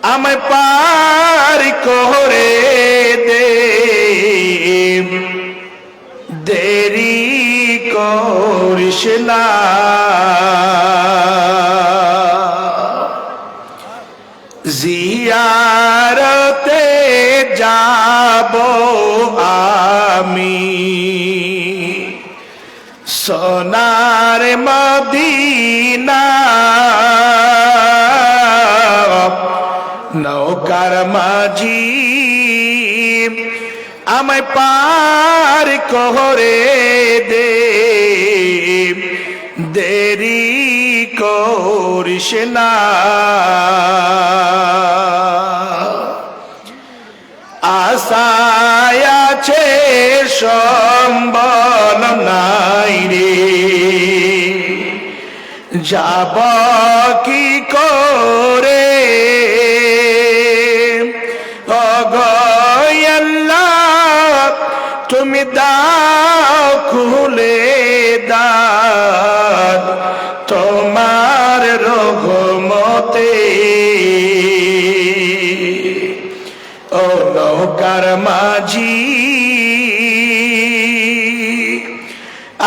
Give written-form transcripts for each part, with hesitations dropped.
আমায় পার করে দে, দেরি করিস না। জিয়ারতে যাব আমি সোনার মদিনা, নৌকার মাঝি আমায় পার করে দে, দেরি করিস না। আশায় আছে সম্বল নাই রে, যাব কি করে। তুমি দাও খুলে দাও তোমার রহমতে, ও নৌকার মাঝি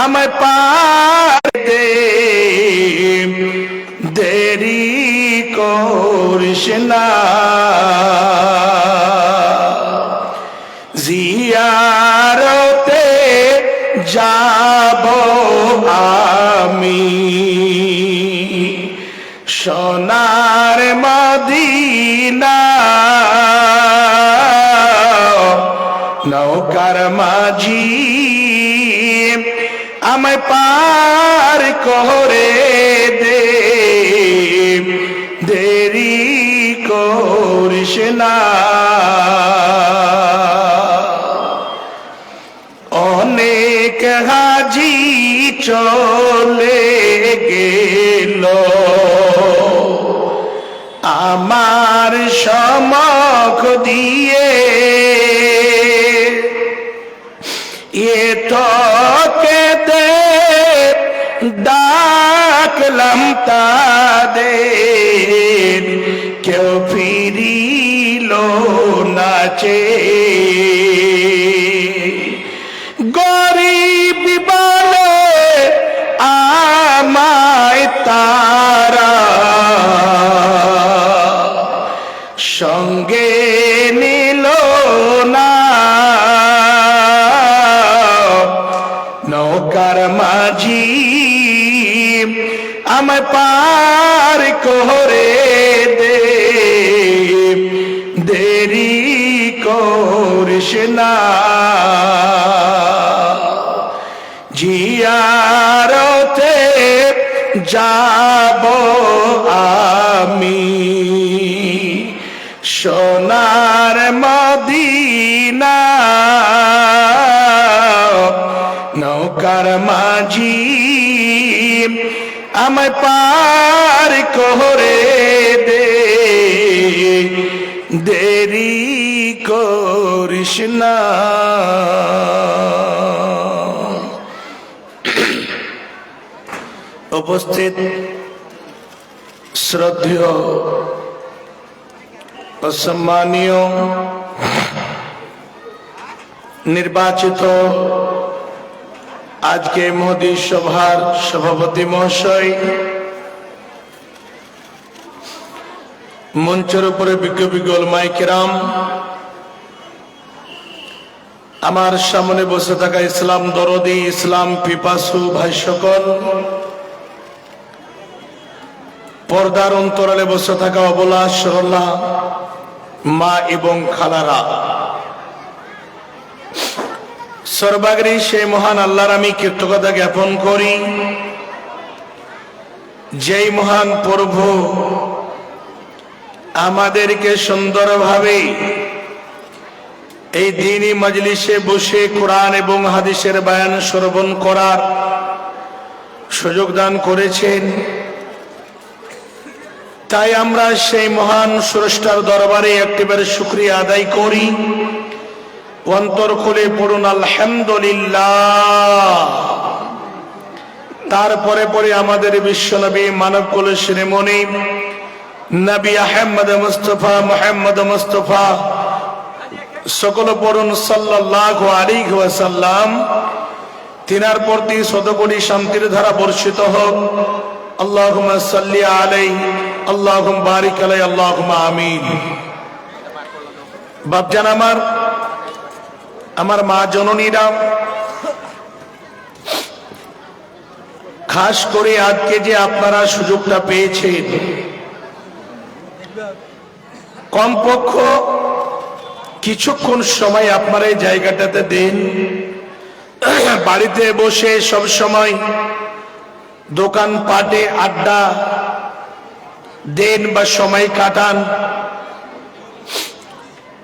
আমায় পার দে, দেরি করিস না। জিয়ারতে যাব আমি সোনার মদিনা, নৌকার মাঝি আমায় পার করে দে, দেরি করিস না। অনেক হাজি চলে গেল আমার সমখ দিয়ে, এ তো কেতে ডাকলাম তাদের, কেউ ফিরিল নাচে। গরিব বলে আমায় তারা সঙ্গে নিল না, নৌকার মাঝি আমায় পার করে দে, দেরি করিস না। জিয়ারতে যাব আমি সোনার মদিনা, নৌকার মাঝি আমায় পার করে দে, দেরি করিস না। উপস্থিত শ্রদ্ধেয় ও সম্মানীয় নির্বাচিত আজকে মোদী সভার সভাপতি মহাশয়, মঞ্চের উপরে বিজ্ঞ ওলামায়ে কেরাম, আমার সামনে বসে থাকা ইসলাম দরদি, ইসলাম পিপাসু ভাই সকল, পর্দার অন্তরালে বসে থাকা অবলা সরলা মা এবং খালারা, সর্বাগ্রী সেই মহান আল্লাহর আমি কৃতজ্ঞতা জ্ঞাপন করি, যেই মহান প্রভু আমাদেরকে সুন্দরভাবে এই দ্বীনি মজলিসে বসে কোরআন এবং হাদিসের বয়ান শ্রবণ করার সুযোগ দান করেছেন। তাই আমরা সেই মহান স্রষ্টার দরবারে একটিবার শুকরিয়া আদায় করি, অন্তর খুলে পড়ুন আলহামদুলিল্লাহ। তারপরে পরে আমাদের বিশ্বনবী মানব কুল শিরোমণি নবী আহমদ মুস্তফা মুহাম্মদ মুস্তফা সকল পড়ুন সাল্লাল্লাহু আলাইহি ওয়াসাল্লাম। তিনার প্রতি শতকোটি শান্তির ধারা বর্ষিত হোক। আল্লাহুম্মা সাল্লি আলাইহি আল্লাহুম্মা বারিক আলাইহি আল্লাহুম্মা আমিন। বাপজান আমার মা জননীরা, খাস করে আজকে যে আপনারা সুযোগটা পেয়েছেন, কমপক্ষ কিছুক্ষণ সময় আপনারা এই জায়গাটাতে দেন। বাড়িতে বসে সব সময় দোকান পাটে আড্ডা দেন বা সময় কাটান,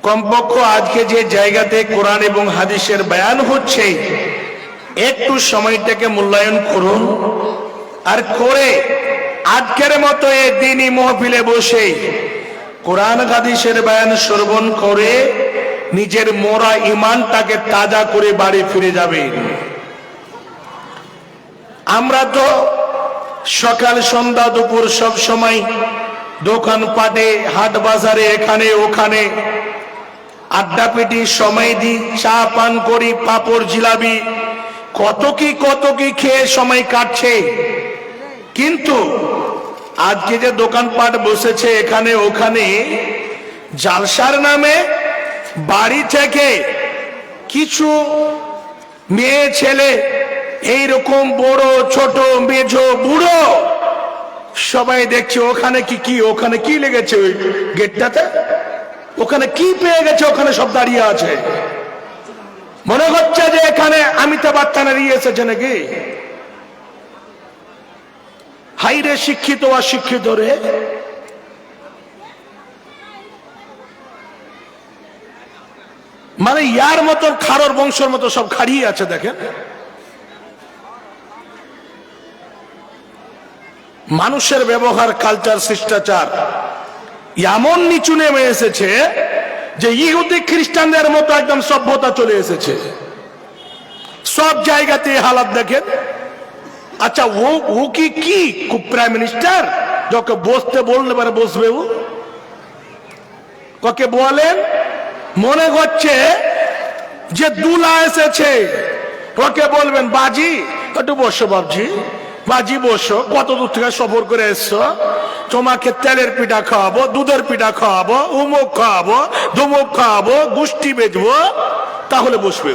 কমপক্ষ আজকে যে জায়গাতে কোরআন এবং হাদিসের বয়ান হচ্ছে একটু সময়টাকে মূল্যায়ন করুন। আর করে আজকের মতো এই দিনই মহফিলে বসে কোরআন হাদিসের বয়ান শ্রবণ করে নিজের মোরা ইমানটাকে তাজা করে বাড়ি ফিরে যাবেন। আমরা তো সকাল সন্ধ্যা দুপুর সব সময় দোকান পাটে হাট বাজারে এখানে ওখানে আড্ডা পেটি সময় দিই, চা পান করি, পাপড় জিলাবি কত কি খেয়ে সময় কাটছে। কিন্তু আজকে যে দোকানপাট বসেছে এখানে ওখানে জালসার নামে বাড়ি থেকে কিছু মেয়ে ছেলে এইরকম বড় ছোট মেঝো বুড়ো সবাই দেখছে ওখানে ওখানে কি লেগেছে ওই গেটটাতে, ওখানে কি পেয়ে গেছে, ওখানে সব দাঁড়িয়ে আছে। মনে হচ্ছে যে এখানে অমিতাভ বচ্চন এসেছে নাকি। হাইরে শিক্ষিত অশিক্ষিত রে, মানে ইয়ার মতন খারর বংশের মতো সব খাড়িয়ে আছে। দেখেন মানুষের ব্যবহার, কালচার, শিষ্টাচার এমন নিচু নেমে এসেছে যে ইহুদি খ্রিস্টানদের মতো একদম সভ্যতা চলে এসেছে সব জায়গাতে। হালাত দেখেন। আচ্ছা ও কি প্রাইম মিনিস্টার যাকে বসতে বললে পারে বসবে? ও কাকে বলেন? মনে হচ্ছে যে দুলা এসেছে, ওকে বলবেন বাজি একটু বসো বাবজি, বাজি বসো, কত দূর থেকে সফর করে এসছো, তোমাকে তেলের পিঠা খাওয়াবো, দুধের পিঠা খাওয়াবো, উমুক খাওয়াবো, ধুমুক খাওয়াবো, গুষ্টি বেচবো, তাহলে বসবে।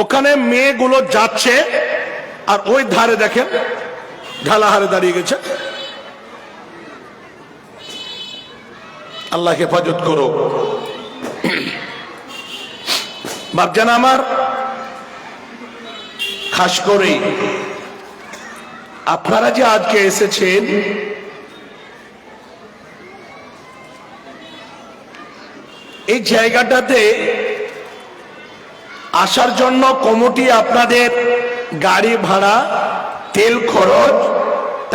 ওখানে মেয়েগুলো যাচ্ছে আর ওই ধারে দেখেন ঢালাহারে দাঁড়িয়ে গেছে। আল্লাহ হেফাজত করো। বাপজান আমার, খাস করে আপনারা যে আজকে এসেছেন, এই জায়গাটাতে আসার জন্য কমিটি আপনাদের গাড়ি ভাড়া, তেল খরচ,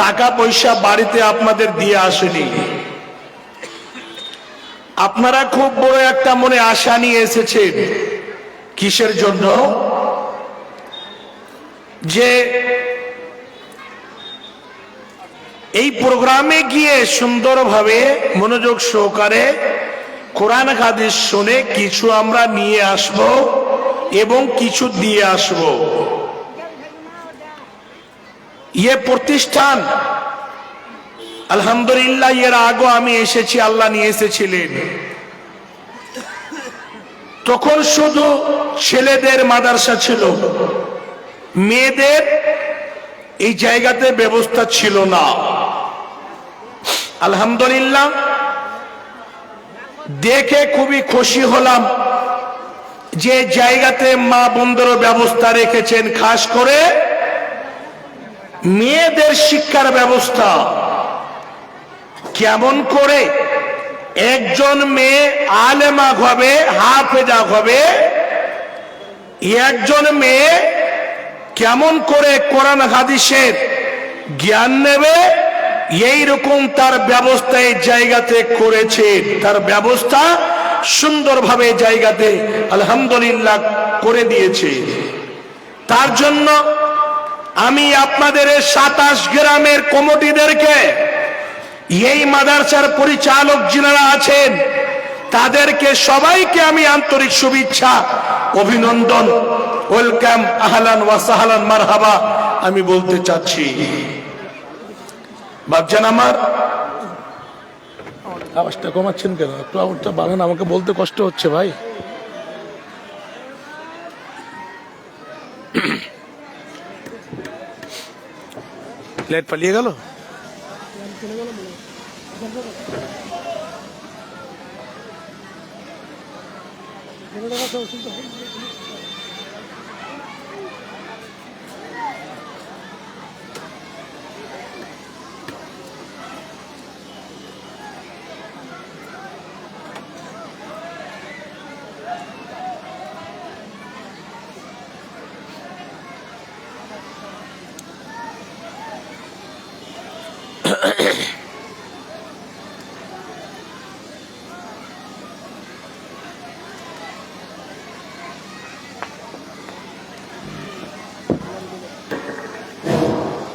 টাকা পয়সা বাড়িতে আপনাদের দিয়ে আসেনি। আপনারা খুব বড় একটা মনে আশা নিয়ে এসেছেন। কিসের জন্য? যে এই প্রোগ্রামে গিয়ে সুন্দরভাবে মনোযোগ সহকারে কোরআন হাদিস শুনে কিছু আমরা নিয়ে আসব এবং কিছু দিয়ে আসব। ইয়ে প্রতিষ্ঠান আলহামদুলিল্লাহ এর আগে আমি এসেছি, আল্লাহ নিয়ে এসেছিলেন। তখন শুধু ছেলেদের মাদ্রাসা ছিল, মেয়েদের এই জায়গাতে ব্যবস্থা ছিল না। আলহামদুলিল্লাহ দেখে খুবই খুশি হলাম যে জায়গাতে মা বোনদের ব্যবস্থা রেখেছেন, খাস করে মেয়েদের শিক্ষার ব্যবস্থা। কেমন করে একজন মেয়ে আলেমা হবে, হাফেজা হবে, একজন মেয়ে কেমন করে কোরআন হাদিসের জ্ঞান নেবে, এইরকম তার ব্যবস্থা এই জায়গাতে করেছে। তার ব্যবস্থা সুন্দরভাবে জায়গাতে আলহামদুলিল্লাহ করে দিয়েছে। তার জন্য আমি আপনাদের 27 গ্রামের কমিটিদেরকে, এই মাদ্রাসার পরিচালক যিনারা আছেন তাদেরকে সবাইকে আমি আন্তরিক শুভেচ্ছা, অভিনন্দন, ওয়েলকাম, আহলান ওয়া সাহলান, মারহাবা আমি বলতে চাচ্ছি। বাপজান আমার, আওয়াজটা কমাচ্ছেন কেন? একটু আওয়াজটা বাড়ান, আমাকে বলতে কষ্ট হচ্ছে ভাই। লাইট পালিয়ে গেল।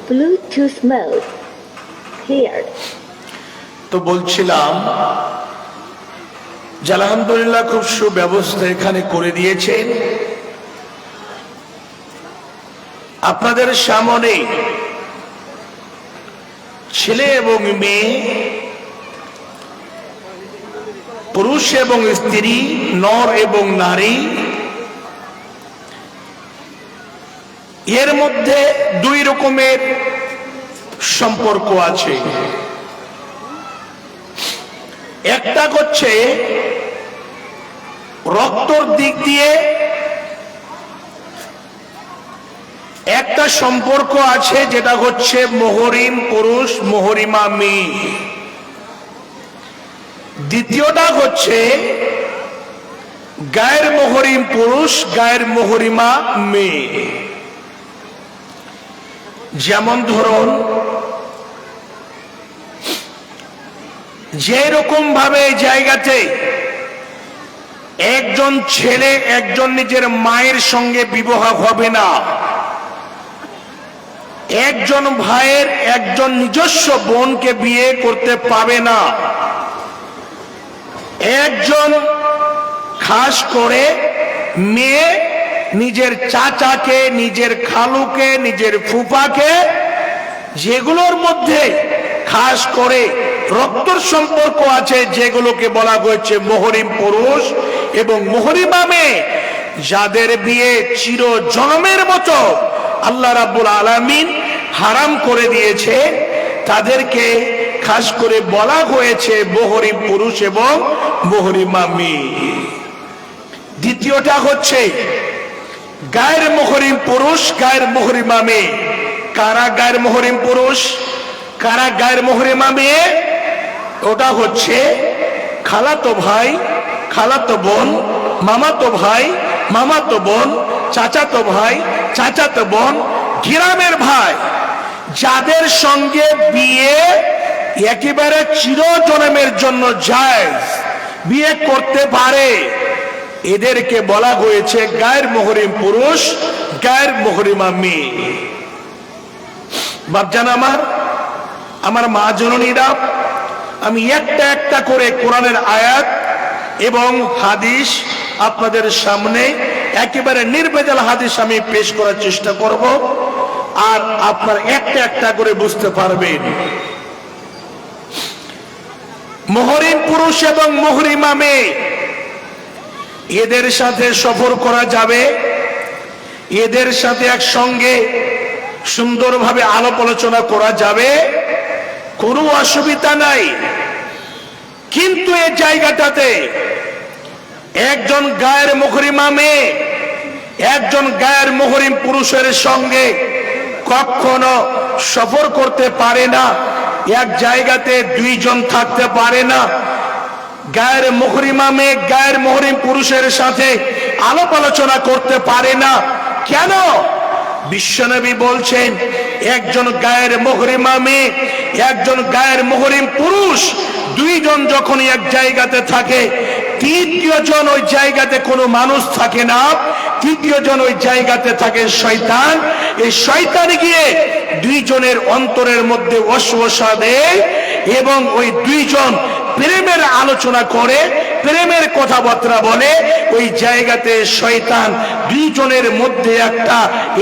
Bluetooth mode paired. তো বলছিলাম যে আলহামদুলিল্লাহ খুব সুব্যবস্থা এখানে করে দিয়েছেন। আপনাদের সামনে ছেলে এবং মেয়ে, পুরুষ এবং স্ত্রী, নর এবং নারী, এর মধ্যে দুই রকমের সম্পর্ক আছে। একটা হচ্ছে রক্তর দিক দিয়ে একটা সম্পর্ক আছে, যেটা হচ্ছে মুহরিম পুরুষ মুহরিমা মেয়ে। দ্বিতীয়টা হচ্ছে গায়ের মুহরিম পুরুষ গায়ের মুহরিমা মেয়ে। যেমন ধরুন, যে রকম ভাবে জায়গাতে একজন ছেলে একজন নিজের মায়ের সঙ্গে বিবাহ হবে না, একজন ভাইয়ের একজন নিজস্ব বোনকে বিয়ে করতে পাবে না, একজন খাস করে মেয়ে নিজের চাচাকে, নিজের খালুকে, নিজের ফুফাকে, যেগুলোর মধ্যে খাস করে রক্তর সম্পর্ক আছে, যেগুলোকে বলা হয়েছে মুহরিম পুরুষ এবং মুহরিমা মেয়ে, যাদের বিয়ে চির জন্মের মতো আল্লাহ রাব্বুল আলামিন হারাম করে দিয়েছে, তাদেরকে খাস করে বলা হয়েছে মুহরিম পুরুষ এবং মুহরিমা মেয়ে। দ্বিতীয়টা হচ্ছে গায়ের মুহরিম পুরুষ গায়ের মুহরিমা মেয়ে। কারা গায়ের মুহরিম পুরুষ, কারা গায়ের মুহরিমা মেয়ে? ওটা হচ্ছে খালাতো ভাই, খালাতো বোন, মামাতো ভাই, মামাতো বোন, চাচাতো ভাই, চাচাতো বোন, গ্রামের ভাই, যাদের সঙ্গে বিয়ে একেবারে চিরজন্মের জন্য জায়েজ, বিয়ে করতে পারে, এদেরকে বলা হয়েছে গায়ের মুহরিম পুরুষ গায়ের মুহরিমা মেয়ে। বাপজান আমার মা জননীরা, আমি একটা একটা করে কোরআনের আয়াত এবং হাদিস আপনাদের সামনে একেবারে নির্ভেজাল হাদিস আমি পেশ করার চেষ্টা করব, আর আপনার একটা একটা করে বুঝতে পারবেন। মুহরিম পুরুষ এবং মুহরিমা মেয়ে, এদের সাথে সফর করা যাবে, এদের সাথে একসঙ্গে সুন্দরভাবে আলাপ আলোচনা করা যাবে, কোনো অসুবিধা নাই। কিন্তু এই জায়গাটাতে একজন গায়ের মুহরিমা মেয়ে একজন গায়ের মুহরিম পুরুষের সঙ্গে কখনো সফর করতে পারে না, এক জায়গাতে দুইজন থাকতে পারে না। গায়ের মুহরিমা মেয়ে গায়ের মুহরিম পুরুষের সাথে আলাপ আলোচনা করতে পারে না। কেন? বিশ্বনবী বলছেন, একজন গায়ের মুহরিমা মেয়ে একজন গায়ের মুহরিম পুরুষ দুইজন যখন এক জায়গাতে থাকে, তৃতীয় জন ওই জায়গাতে কোনো মানুষ থাকে না, তৃতীয় জন ওই জায়গাতে থাকে শয়তান, এই শয়তান গিয়ে দুইজনের অন্তরের মধ্যে ওয়াসওয়াসা দেয় এবং ওই দুইজন প্রেমের আলোচনা করে, প্রেমের কথাবার্তা বলে। ওই জায়গাতে শয়তান দুইজনের মধ্যে একটা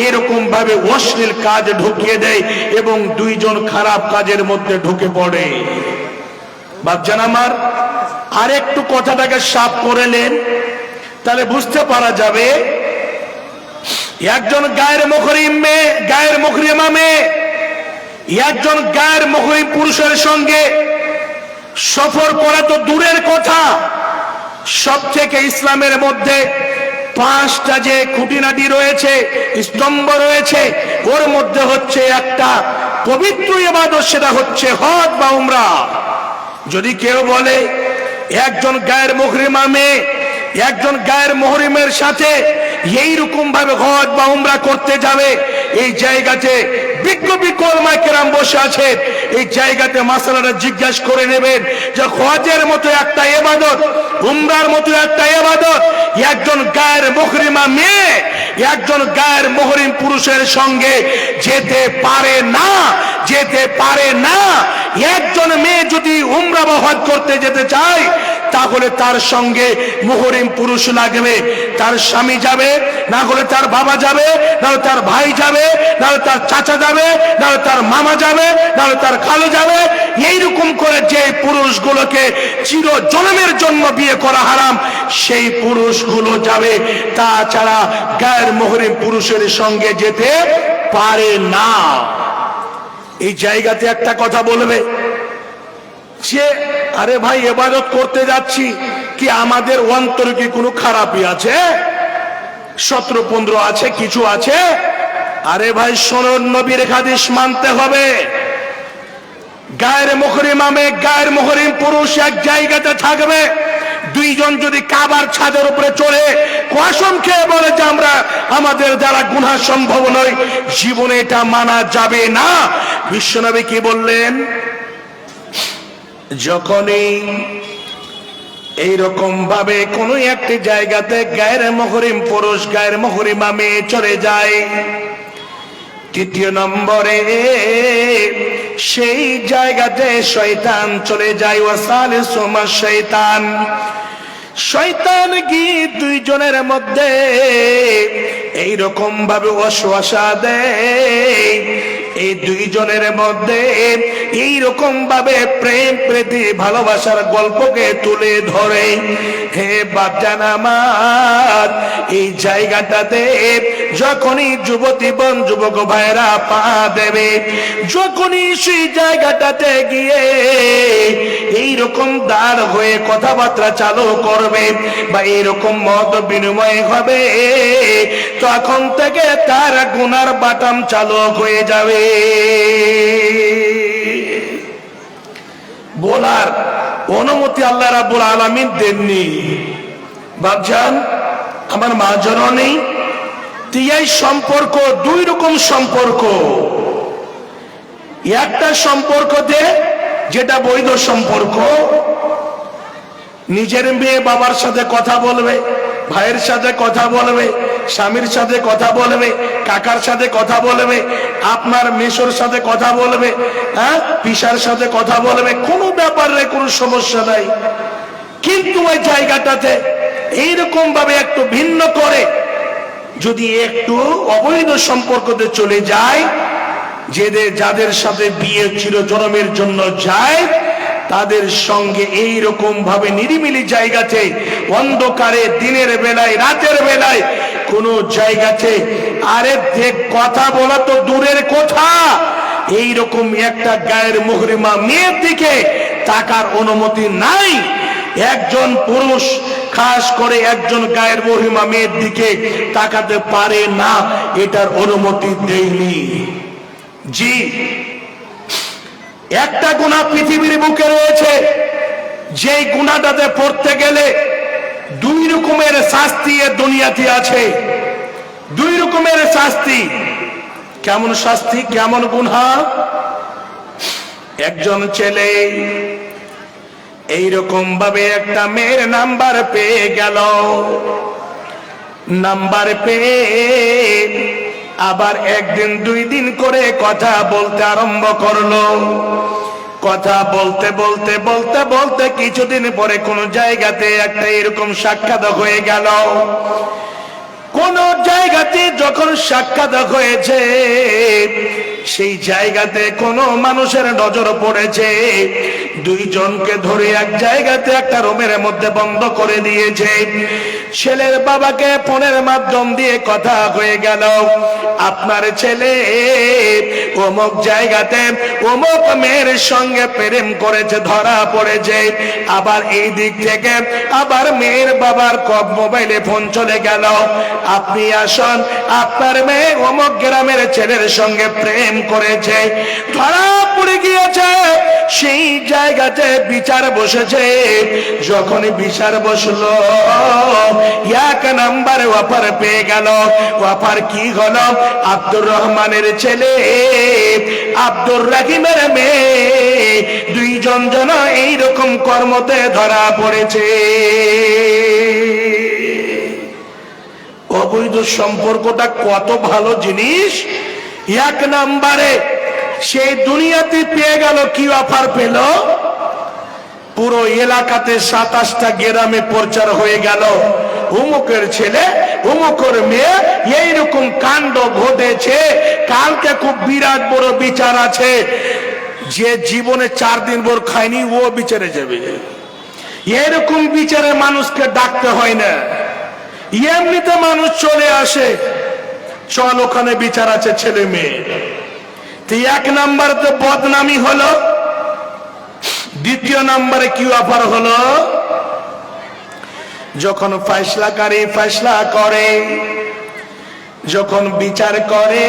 এরকম ভাবে অশ্লীল কাজ ঢুকিয়ে দেয় এবং দুইজন খারাপ কাজের মধ্যে ঢুকে পড়ে। বাপজান আমার, আর একটু কথাটাকে সাফ করে নেন, তাহলে বুঝতে পারা যাবে একজন গায়ের মুহরিম মেয়ে, গায়ের মুহরিমা মেয়ে একজন গায়ের মুহরিম পুরুষের সঙ্গে সফর করা তো দূরের কথা, সব থেকে ইসলামের মধ্যে 5টা যে খুঁটিনাটি রয়েছে, স্তম্ভ রয়েছে, ওর মধ্যে হচ্ছে একটা পবিত্র ইবাদত, সেটা হচ্ছে হজ বা উমরা। যদি কেউ বলে একজন গায়ের মুহরিমা মেয়ে একজন গায়ের মুহরিমের সাথে এইরকম ভাবে হজ বা উমরা করতে যাবে, এই জায়গাতে বিজ্ঞ বিজ্ঞ উলামায়ে কেরাম বসে আছে, এই জায়গাতে মাসালাটা জিজ্ঞাসা করে নেবেন যে হজের মতো একটা ইবাদত, উমরার মতো একটা ইবাদত একজন গায়ের মুহরিমা মেয়ে একজন গায়ের মুহরিম পুরুষের সঙ্গে যেতে পারে না, যেতে পারে না। একজন মেয়ে যদি উমরা বা হজ করতে যেতে চায়, তাহলে তার সঙ্গে মুহরিম পুরুষ লাগবে, তার স্বামী যাবে, না হলে তার বাবা যাবে, না হলে তার ভাই যাবে, না হলে তার চাচা যাবে, না হলে তার মামা যাবে, না হলে তার খালু যাবে। এইরকম করে যে পুরুষগুলোকে চির জন্মের জন্য বিয়ে করা হারাম, সেই পুরুষগুলো যাবে, তাছাড়া গায়ের মুহরিম পুরুষের সঙ্গে যেতে পারে না। এই জায়গাতে একটা কথা বলবে যে আরে ভাই, ইবাদত করতে যাচ্ছি, কি আমাদের অন্তরে কি কোনো খারাপই আছে? 17-15 আছে, কিছু আছে? আরে ভাই শোনো, নবীর হাদিস মানতে হবে। গায়ের মুহরিমা মেয়ে গায়ের মুহরিম পুরুষ এক জায়গাতে থাকবে, দুইজন যদি কাবার ছাদের উপরে চলে কসম খেয়ে বলে যে আমরা আমাদের দ্বারা গুনাহ সম্ভব নয়, জীবনে এটা মানা যাবে না। বিশ্বনবী কি বললেন? যখনই এইরকম ভাবে কোন একটি জায়গাতে গায়ের মুহরিম পুরুষ গায়ের মুহরিমা মেয়ে চলে যায়, 3 নম্বরে সেই জায়গাতে শয়তান চলে যায়। ওয়াসালিসুমা শয়তান, শয়তান গিয়ে দুইজনের মধ্যে এইরকম ভাবে ওয়াসওয়াসা দেয়, এই দুইজনের মধ্যে এইরকম ভাবে প্রেম প্রীতি ভালোবাসার গল্পকে তুলে ধরে। হে বাপজান আমার, এই জায়গাটাতে যখনই যুবতী বোন যুবক ভাইরা পা দেবে, যখনই সেই জায়গাটাতে গিয়ে এইরকম দাঁড় হয়ে কথাবার্তা চালু করবে বা এইরকম মত বিনিময় হবে, তখন থেকে তার গুনার বাটাম চালু হয়ে যাবে। বলার অনুমতি আল্লাহ রাব্বুল আলামিন দেননি। বাপজান আমার মা জননী, এই সম্পর্ক 2 রকম সম্পর্ক। একটা সম্পর্কতে যেটা বৈধ সম্পর্ক, নিজের মেয়ে বাবার সাথে কথা বলবে, ভাইয়ের সাথে কথা বলবে, স্বামীর সাথে কথা বলবে, কাকার সাথে কথা বলবে, আপনার মেশোর সাথে কথা বলবে, হ্যাঁ পিসার সাথে কথা বলবে, কোনো ব্যাপারে কোনো সমস্যা নাই। কিন্তু ওই জায়গাটাতে এইরকম ভাবে একটু ভিন্ন করে যদি একটু অবৈধ সম্পর্কতে চলে যায়, যাদের সাথে বিয়ে চিরজন্মের জন্য যায়, তাদের সঙ্গে এইরকম ভাবে নিরিবিলি জায়গাতে অন্ধকারে দিনের বেলায় রাতের বেলায় কোন জায়গাতে আরে কথা বলা তো দূরের কথা, এইরকম একটা গায়ের মুহরিমা মেয়ের দিকে তাকার অনুমতি নাই। একজন পুরুষ খাস করে একজন গায়ের মুহরিমা মেয়ের দিকে তাকাতে পারে না, এটার অনুমতি দেয়নি। জি, একটা গুনাহ পৃথিবীর বুকে রয়েছে, যেই গুনাহটাতে পড়তে গেলে 2 রকমের শাস্তি এ দুনিয়াতে আছে। 2 রকমের শাস্তি। কেমন শাস্তি, কেমন গুনাহ? একজন ছেলে এইরকম ভাবে একটা মেয়ের নাম্বার পেয়ে গেল, নাম্বার পেয়ে আবার একদিন দুই দিন করে কথা বলতে আরম্ভ করলো। কথা বলতে বলতে বলতে বলতে কিছুদিন পরে কোন জায়গাতে একটা এরকম সাক্ষাৎ হয়ে গেল। কোন জায়গাতে যখন সাক্ষাৎ হয়েছে, সেই জায়গাতে কোন মানুষের নজর পড়েছে, দুইজনকে ধরে এক জায়গাতে একটা রুমের মধ্যে বন্ধ করে দিয়েছে। ছেলের বাবাকে ফোনের মাধ্যম দিয়ে কথা হয়ে গেল, আপনার ছেলে অমুক জায়গাতে অমুক মেয়ের সঙ্গে প্রেম করেছে, ধরা পড়েছে। আবার এই দিক থেকে আবার মেয়ের বাবার মোবাইলে ফোন চলে গেল, আপনি আসুন, আপনার মেয়ে অমুক গ্রামের ছেলের সঙ্গে প্রেম করেছে, ধরা পড়ে গিয়েছে। সেই জায়গাতে বিচার বসেছে। যখন বিচার বসলো, এক নাম্বারে অফার পেয়ে গেল। অফার কি হলো? আব্দুর রহমানের ছেলে আব্দুর রাহিমের মেয়ে, দুইজন যেন এইরকম কর্মতে ধরা পড়েছে। অবৈধ সম্পর্কটা কত ভালো জিনিস। এক নাম্বারে সেই দুনিয়াতে পেয়ে গেল। কি অফার পেল? পুরো এলাকাতে 27টা গ্রামে প্রচার হয়ে গেল, অমুকের ছেলে অমুকের মেয়ে এইরকম কাণ্ড ঘটেছে। কালকে খুব বিরাট বড় বিচার আছে। যে জীবনে 4 দিন ভোর খায়নি ও বিচারে যাবে। এরকম বিচারে মানুষকে ডাকতে হয় না, এমনিতে মানুষ চলে আসে, চল ওখানে বিচার আছে ছেলে মেয়ে। এক নাম্বার তো বদনামি হলো। দ্বিতীয় নাম্বারে কি অফার হলো? যখন ফয়সলাকারী ফয়সলা করে, যখন বিচার করে,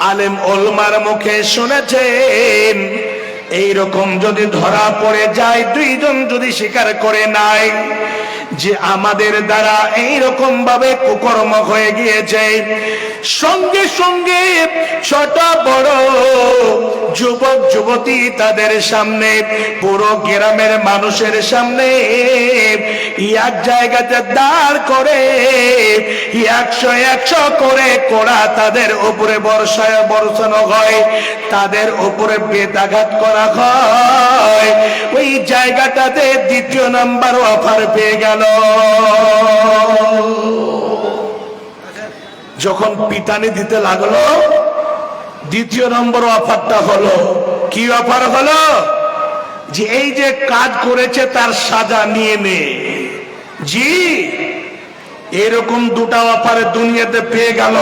আলেম ওলমার মুখে শুনেছেন, এইরকম যদি ধরা পড়ে যায়, দুইজন যদি স্বীকার করে নাই যে আমাদের দ্বারা এইরকম ভাবে কুকর্ম হয়ে গিয়েছে, সঙ্গে সঙ্গে ছোট বড় যুবক যুবতী তাদের সামনে, পুরো গ্রামের মানুষের সামনে এক জায়গাতে দাঁড় করে 100 করে কোড়া তাদের উপরে বর্ষানো হয়, তাদের উপরে বেদাঘাত করা হয়। ওই জায়গাটাতে দ্বিতীয় নাম্বার অফার পেয়ে গেল। যখন পিটানি দিতে লাগলো, দ্বিতীয় নম্বর অফারটা হলো। কি অফার হলো? যে এই যে কাজ করেছে তার সাজা নিয়ে নে। জি, এরকম দুটা অফার দুনিয়াতে পেয়ে গেল।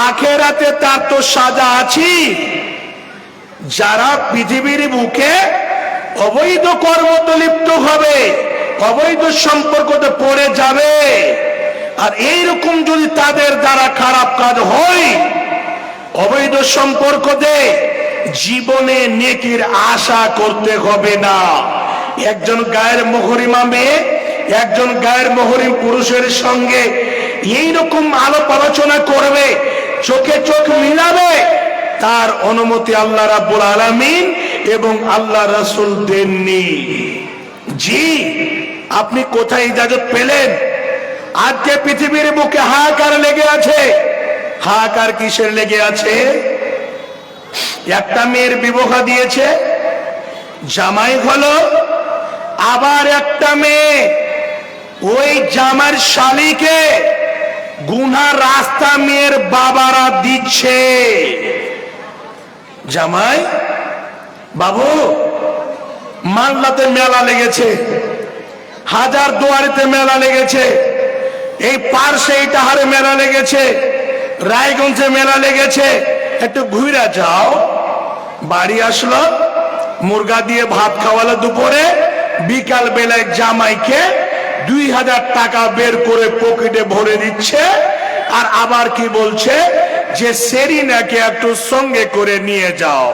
আখেরাতে তার তো সাজা আছে। যারা পৃথিবীর বুকে অবৈধ কর্মতে লিপ্ত হবে, অবৈধ সম্পর্কতে পড়ে যাবে, আর এইরকম যদি তাদের দ্বারা খারাপ কাজ হয়, অবৈধ সম্পর্কতে জীবনে নেকির আশা করতে হবে না। একজন গায়ের মহরিমা মেয়ে একজন গায়ের মহরিম পুরুষের সঙ্গে এইরকম আলাপ আলোচনা করবে, চোখে চোখ মিলাবে, তার অনুমতি আল্লাহ রাব্বুল আলামিন এবং আল্লাহ রাসূল দেননি। জি, আপনি কোথায় ইজাজত পেলেন? আজকে পৃথিবীর বুকে হাহাকার লেগে আছে। হাহাকার কিসের লেগে আছে? একটা মেয়ের বিবাহ দিয়েছে, জামাই হলো, আবার একটা মেয়ে ওই জামার শালীকে গুনার রাস্তা মেয়ের বাবারা দিচ্ছে। জামাই, বাবু মালদাতে মেলা লেগেছে, হাজার দুয়ারিতে মেলা লেগেছে, এই পার্শ্বে ইটাহারে মেলা লেগেছে, রায়গঞ্জে মেলা লেগেছে, একটু ঘুরে যাও। বাড়ি আসলো, মুরগা দিয়ে ভাত খাওয়ালো দুপুরে, বিকাল বেলায় জামাইকে 2000 টাকা বের করে পকেটে ভরে দিচ্ছে। আর আবার কি বলছে যে সেরিনাকে একটু সঙ্গে করে নিয়ে যাও।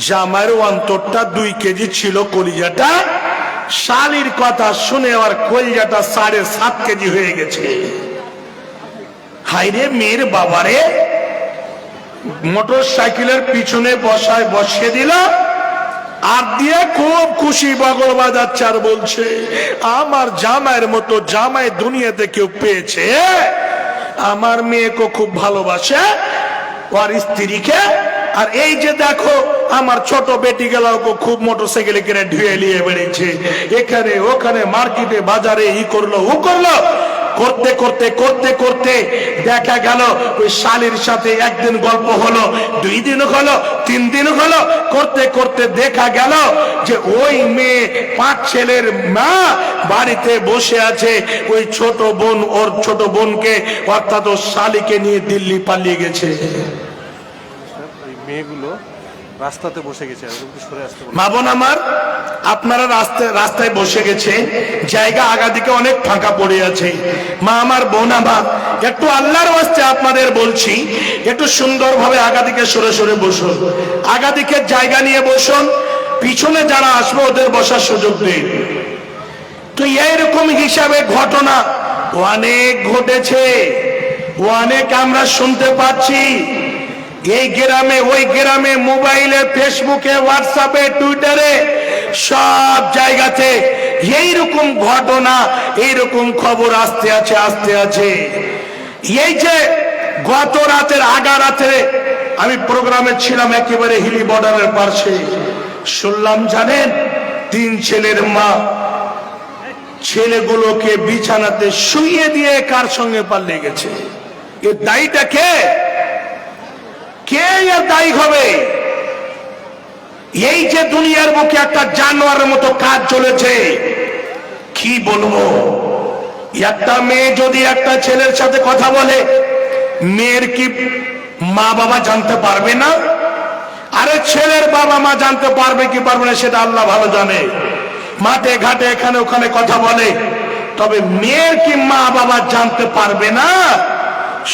জামাইয়ের অন্তরটা 2 কেজি ছিল, কলিজাটা। শালির কথা শুনে আর কলিজাটা 7.5 কেজি হয়ে গেছে। হাইরে মেয়ের বাবারে মোটর সাইকেলের পিছনে বসিয়ে দিল, আর দিয়ে খুব খুশি বগল বাজাচ্ছে আর বলছে, আমার জামাইয়ের মতো জামাই দুনিয়াতে কেউ পেয়েছে, আমার মেয়েকে খুব ভালোবাসে ওর স্ত্রীকে। আর এই যে দেখো আমার ছোট বেটি গেলাকে খুব মোটরসাইকেলে কিনে ধুয়ে নিয়ে বেরিয়েছে, এখানে ওখানে মার্কেটে বাজারে ই করলো ও করলো। করতে করতে করতে করতে দেখা গেল ওই শালির সাথে একদিন গল্প হলো, 2 দিন হলো, 3 দিন হলো। করতে করতে দেখা গেল যে ওই মেয়ে 5 ছেলের মা বাড়িতে বসে আছে, ওই ছোট বোন ওর ছোট বোনকে অর্থাৎ ওর শালিকে নিয়ে দিল্লি পালিয়ে গেছে। মেয়েগুলো রাস্তাতে বসে গেছে, মা বোন আমার, আপনারা রাস্তায় বসে গেছে, জায়গা আগা দিকে অনেক ফাঁকা পড়ে আছে। মা আমার, বোন আমার, একটু আল্লাহর ওয়াস্তে আপনাদের বলছি, একটু সুন্দরভাবে আগা দিকে সরে সরে বসুন, আগা দিকে জায়গা নিয়ে বসুন, পিছনে যারা আসবে ওদের বসার সুযোগ দিন। তো এইরকম হিসাবে ঘটনা অনেক ঘটেছে, অনেক আমরা শুনতে পাচ্ছি। এই গ্রামে ওই গ্রামে, মোবাইলে, ফেসবুকে, হোয়াটসঅ্যাপে, টুইটারে, সব জায়গাতে এইরকম ঘটনা, এইরকম খবর আসতে আছে। এই যে গত রাতের আগা রাতে আমি প্রোগ্রামে ছিলাম একেবারে হিলি বর্ডারের পাশে, শুনলাম জানেন 3 ছেলের মা ছেলেগুলোকে বিছানাতে শুইয়ে দিয়ে কার সঙ্গে পালিয়ে গেছে। এর দায়ীটা কে? কে এর দায়ী হবে? এই যে দুনিয়ার বুকে একটা জানোয়ারের মতো কাজ চলেছে, কি বলবো। একটা মেয়ে যদি একটা ছেলের সাথে কথা বলে, মেয়ের কি মা বাবা জানতে পারবে না? আরে ছেলের বাবা মা জানতে পারবে কি পারবে না সেটা আল্লাহ ভালো জানে। মাঠে ঘাটে এখানে ওখানে কথা বলে, তবে মেয়ের কি মা বাবা জানতে পারবে না?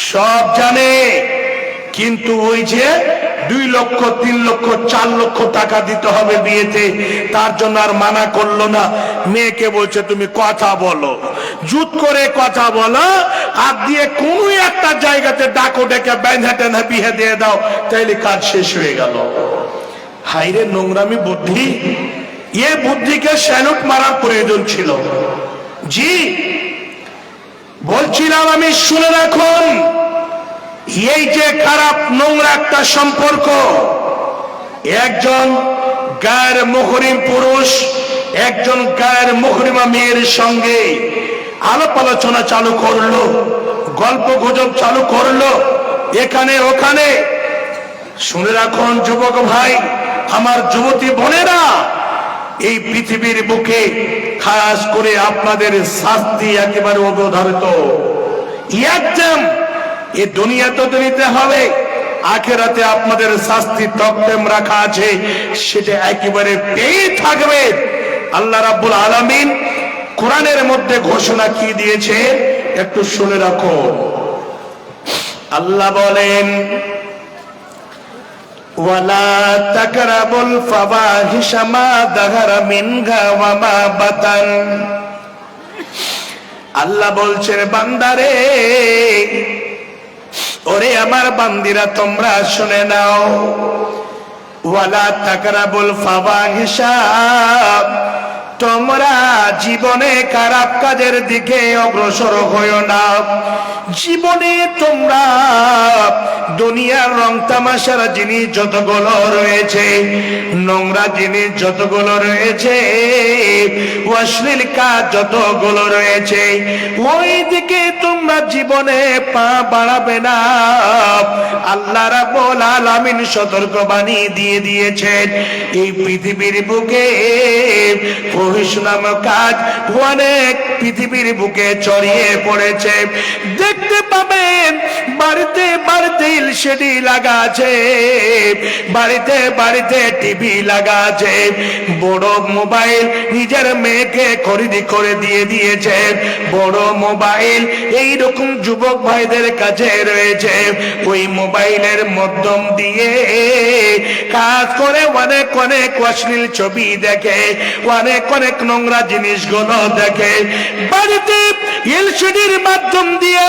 সব জানে। কিন্তু ওই যে 2 লক্ষ 3 লক্ষ 4 লক্ষ টাকা দিতে হবে বিয়েতে, তার জন্য আর মানা করলো না। মেয়েকে বলছে তুমি কথা বলো, জুত করে কথা বলো, আর দিয়ে কোন একটা জায়গাতে ডাকো, ডেকে বেঁধে টেনে বিয়ে দিয়ে দাও, তাইলে কাজ শেষ হয়ে গেল। হাইরে নোংরামি বুদ্ধি! এ বুদ্ধিকে স্যালুট মারার প্রয়োজন ছিল। জি বলছিলাম আমি, শুনে রাখুন, এই যে খারাপ নোংরা একটা সম্পর্ক, একজন গায়ের মুহরিম পুরুষ একজন গায়ের মুহরিমা মেয়ের সঙ্গে আলাপ আলোচনা চালু করলো, গল্প গুজব চালু করলো এখানে ওখানে। শুনে রাখুন যুবক ভাই, আমার যুবতী বোনেরা, এই পৃথিবীর বুকে খাস করে আপনাদের শাস্তি একেবারে অবধারিত। একদম এ দুনিয়াতে তো নিতে হবে, আখেরাতে আপনাদের শাস্তি তকতেম রাখা আছে, সেটা একেবারে পেয়ে থাকবে। আল্লাহ রাব্বুল আলামিন কোরআনের মধ্যে ঘোষণা কি দিয়েছে একটু শুনে রাখো। আল্লাহ বলেন, ওয়ালা তাকরাবুল ফাওয়াহিশা মা যাহারা মিনহা ওয়া মা বাতান। আল্লাহ বলছেন, বান্দারে, ওরে আমার বান্দিরা, তোমরা শুনে নাও, ওয়ালা তাকরাবুল ফাওয়াহিশা, তোমরা জীবনে খারাপ কাজের দিকে অগ্রসর হইও না। জীবনে তোমরা দুনিয়ার রং তামাশার জিনিস যতগুলো রয়েছে, নোংরা জিনিস যতগুলো রয়েছে, অশ্লীল কাজ যতগুলো রয়েছে, ওই দিকে তোমরা জীবনে পা বাড়াবে না। আল্লাহ রাব্বুল আলামিন সতর্কবাণী দিয়ে দিয়েছেন, এই পৃথিবীর বুকে ফহিশ নামক কাজ অনেক পৃথিবীর বুকে ছড়িয়ে পড়েছে। দেখতে পাবেন বাড়িতে বাড়িতে এলসিডি লাগা আছে, বাড়িতে বাড়িতে টিভি লাগা আছে, বড় মোবাইল নিজের মেয়েকে খরিদি করে দিয়ে দিয়েছে, বড় মোবাইল এইরকম যুবক ভাইদের কাছে রয়েছে। ওই মোবাইলের মাধ্যম দিয়ে কাজ করে অনেক অনেক অশ্লীল ছবি দেখে, অনেক অনেক নোংরা জিনিসগুলো দেখে, বাড়িতে এলসিডির মাধ্যম দিয়ে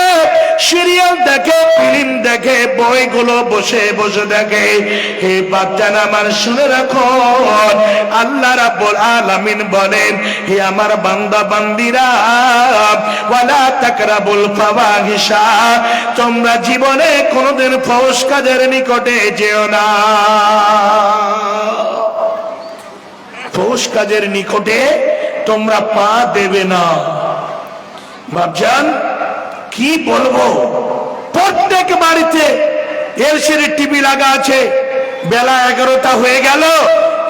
সিরিয়াল দেখে, ফিল্ম দেখে, বইগুলো বসে বসে দেখে। হে বাচ্চারা আমার শুনে রাখো, আল্লাহ রাব্বুল আলামিন বলেন, হে আমার বান্দা বান্দিরা, ওয়ালা তাকরাবুল ফাওয়াহিশা, তোমরা জীবনে কোনোদিন ফাহশ কাজের নিকটে যেও না। ফাহশ কাজের নিকটে তোমরা পা দেবে না। বাপজান কি বলবো, প্রত্যেক বাড়িতে এলসিডি টিভি লাগা আছে। বেলা 11টা হয়ে গেল,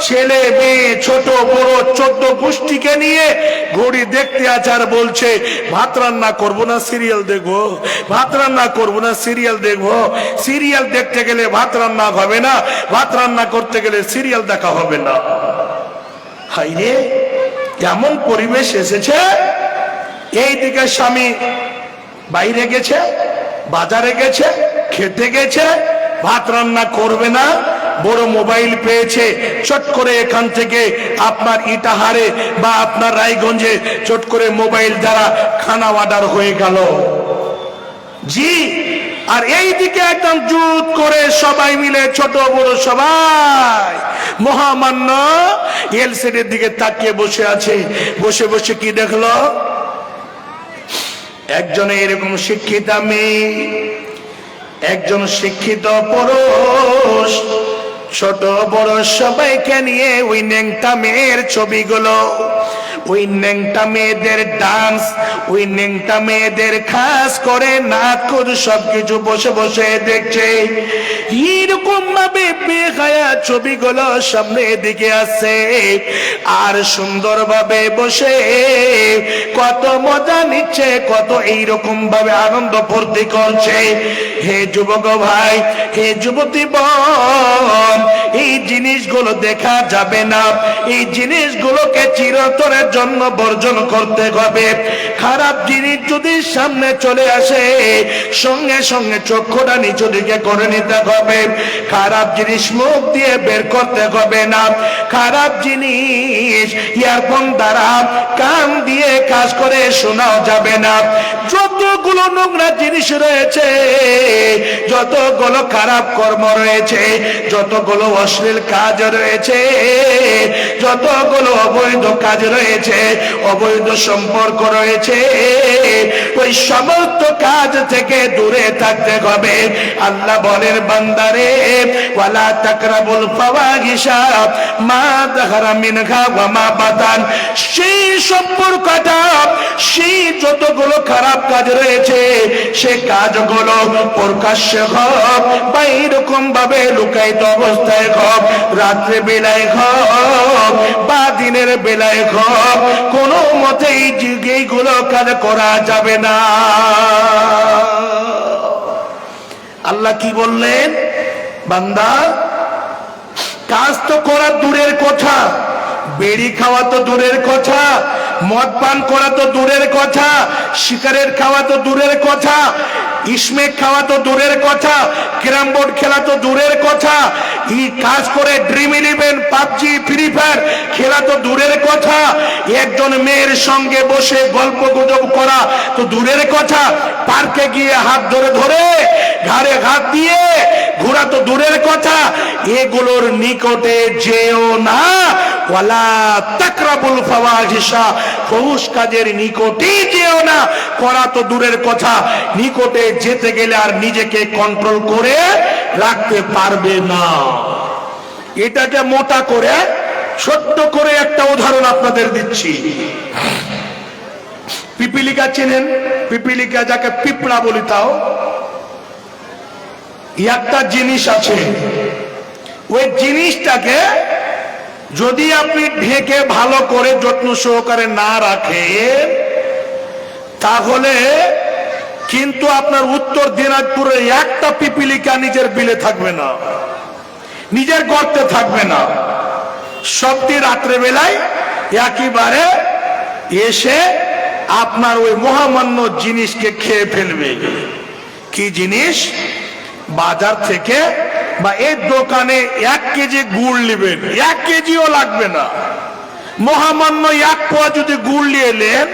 ছেলে মেয়ে ছোট বড় 14 গোষ্ঠীকে নিয়ে ঘড়ি দেখতে আছে আর বলছে ভাত রান্না করবো না সিরিয়াল দেখবো, ভাত রান্না করবো না সিরিয়াল দেখবো। সিরিয়াল দেখতে গেলে ভাত রান্না হবে না, ভাত রান্না করতে গেলে সিরিয়াল দেখা হবে না। হাইরে এমন পরিবেশ এসেছে। এইদিকে স্বামী বাইরে গেছে, বাজারে গেছে, খেতে গেছে, ভাত রান্না করবে না, বড় মোবাইল পেয়েছে, চট করে এখান থেকে আপনার ইটাহারে বা আপনার রায়গঞ্জে চট করে মোবাইল দ্বারা খানা অর্ডার হয়ে গেল। জি, আর এইদিকে একদম জুত করে সবাই মিলে ছোট বড় সবাই মহামান্য এলসিডির দিকে তাকিয়ে বসে আছে। বসে বসে কি দেখলো, একজনে এরকম শিক্ষিতা মেয়ে, একজন শিক্ষিত পুরুষ, ছোট বড় সবাইকে নিয়ে ওই ন্যাংটা মেয়ের ছবিগুলো, ওই ন্যাংটা মেয়েদের ডান্স, ওই ন্যাংটা মেয়েদের খাস করে নাচ সবকিছু বসে বসে দেখছে। এরকম ভাবে বেহায়া ছবিগুলো সামনে দিকে আসছে আর সুন্দরভাবে বসে কত মজা নিচ্ছে, কত এইরকম ভাবে আনন্দ ফুর্তি করছে। হে যুবক ভাই, হে যুবতী বোন, এই জিনিসগুলো দেখা যাবে না। এই জিনিসগুলোকে চিরতরের জন্য বর্জন করতে হবে। খারাপ জিনিস যদি সামনে চলে আসে, সঙ্গে সঙ্গে চক্ষুটা নিচু দিকে করে নিতে হবে। খারাপ জিনিস মুখ দিয়ে বের করতে হবে না। খারাপ জিনিস ইয়ারফোন দ্বারা কান দিয়ে কাজ করে শোনাও যাবে না। যতগুলো নোংরা জিনিস রয়েছে, যতগুলো খারাপ কর্ম রয়েছে, যতগুলো অশ্লীল কাজ রয়েছে, যতগুলো অবৈধ কাজ রয়েছে, অবৈধ সম্পর্ক রয়েছে, ওই সমস্ত কাজ থেকে দূরে থাকতে হবে। আল্লাহ বলেন, বান্দারে ওয়ালা তাকরাবুল ফাওয়াহিশা মা যাহারা মিনহা ওয়া মা বাতান, সেই সম্পর্কটা, সেই যতগুলো খারাপ কাজ রয়েছে, সে কাজগুলো প্রকাশ্যে হোক বা এরকম ভাবে লুকায়িত অবস্থায় হোক, রাত্রে বেলায় হোক বা দিনের বেলায় হোক, কোনো মতেই এইগুলো কাজ করা যাবে না। আল্লাহ কি বললেন, বান্দা কাজ তো করা দূরের কথা, বেড়ি খাওয়া তো দূরের কথা, মদ পান করা তো দূরের কথা, সিগারেট খাওয়া তো দূরের কথা, স্মেক খাওয়া তো দূরের কথা, ক্যারাম বোর্ড খেলা তো দূরের কথা, এই কাজ করে dream eleven, PUBG, free fire খেলা তো দূরের কথা, একজন মেয়ের সঙ্গে বসে গল্প গুজব করা তো দূরের কথা, পার্কে গিয়ে হাত ধরে ধরে ঘাড়ে হাত দিয়ে ঘোরা তো দূরের কথা। এগুলোর নিকটে যেও না। ওয়ালা তাকরাবুল ফাওয়াহিশা, ফাহশ কাজের নিকটে যেও না। করা তো দূরের কথা, নিকটে যেতে গেলে আর নিজেকে কন্ট্রোল করে রাখতে পারবে না। এটাকে মোটা করে ছোট্ট করে একটা উদাহরণ আপনাদের দিচ্ছি। পিপিলিকা চেনেন? পিপিলিকা যাকে পিঁপড়া বলি, তাও একটা জিনিস আছে, ওই জিনিসটাকে যদি আপনি ঢেকে ভালো করে যত্ন সহকারে না রাখেন, তাহলে কিন্তু আপনার উত্তর দিনাজপুরে একটা পিপিলিকা নিজের বিলে থাকবে না, নিজের গর্তে থাকবে না। সবটি রাত্রে বেলায় একেবারে এসে আপনার ওই মহামান্য জিনিসকে খেয়ে ফেলবে। কি জিনিস? বাজার থেকে বা এই দোকানে 1 কেজি গুড় নেবেন, 1 কেজিও লাগবে না, মহামান্য এক পোয়া যদি গুড় নিয়ে এলেন,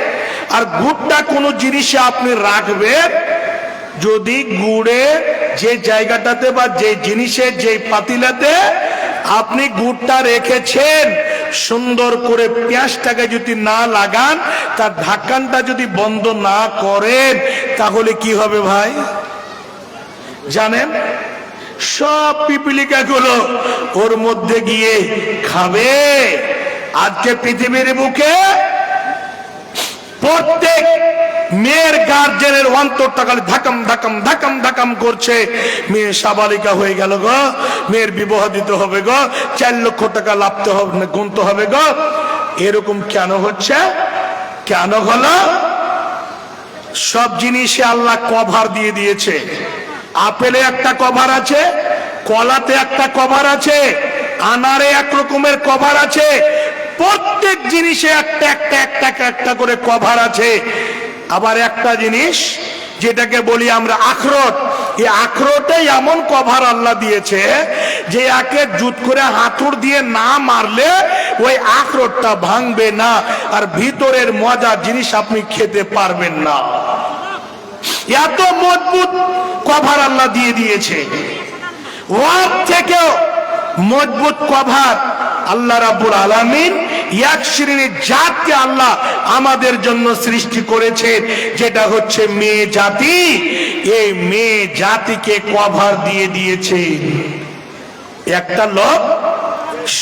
আর গুড়টা কোনো জিনিসে আপনি রাখবেন, যদি গুড়ে যে জায়গাটাতে বা যে জিনিসের যে পাতিলাতে আপনি গুড়টা রেখেছেন, সুন্দর করে পেঁয়াজটাকে যদি না লাগান, তার ঢাকনটা যদি বন্ধ না করেন, তাহলে কি হবে ভাই জানেন? সব পিপিলিকা গুলো ওর মধ্যে গিয়ে খাবে। আজকে পৃথিবীর বুকে প্রত্যেক মেয়ের গার্জেনের অন্তরটা খালি ধাকাম ধাকাম ধাকাম ধাকাম করছে। মেয়ে সাবালিকা হয়ে গেল গো, মেয়ের বিবাহ দিতে হবে গো, 4 লক্ষ টাকা লাভতে হবে, গুনতে হবে গো। এরকম কেন হচ্ছে? কেন হলো? সব জিনিসে আল্লাহ কভার দিয়ে দিয়েছে। আপেলে একটা কভার আছে, কলাতে একটা কভার আছে, আনারে এক রকমের কভার আছে, প্রত্যেক জিনিসে একটা একটা একটা একটা করে কভার আছে। আবার একটা জিনিস যেটাকে বলি আমরা আখরোট, এই আখরোটে এমন কভার আল্লাহ দিয়েছে যে একে জুত করে হাতুড় দিয়ে না মারলে ওই আখরোটটা ভাঙবে না, আর ভিতরের মজা জিনিস আপনি খেতে পারবেন না। এত মজবুত কভার আল্লাহ দিয়ে দিয়েছে। ওয়ার থেকেও মজবুত কভার আল্লাহ রাব্বুল আলামিন এক শ্রেণীর জাতকে আল্লাহ আমাদের জন্য সৃষ্টি করেছেন, যেটা হচ্ছে মেয়ে জাতি। এই মেয়ে জাতিকে কভার দিয়ে দিয়েছে। একটা লোক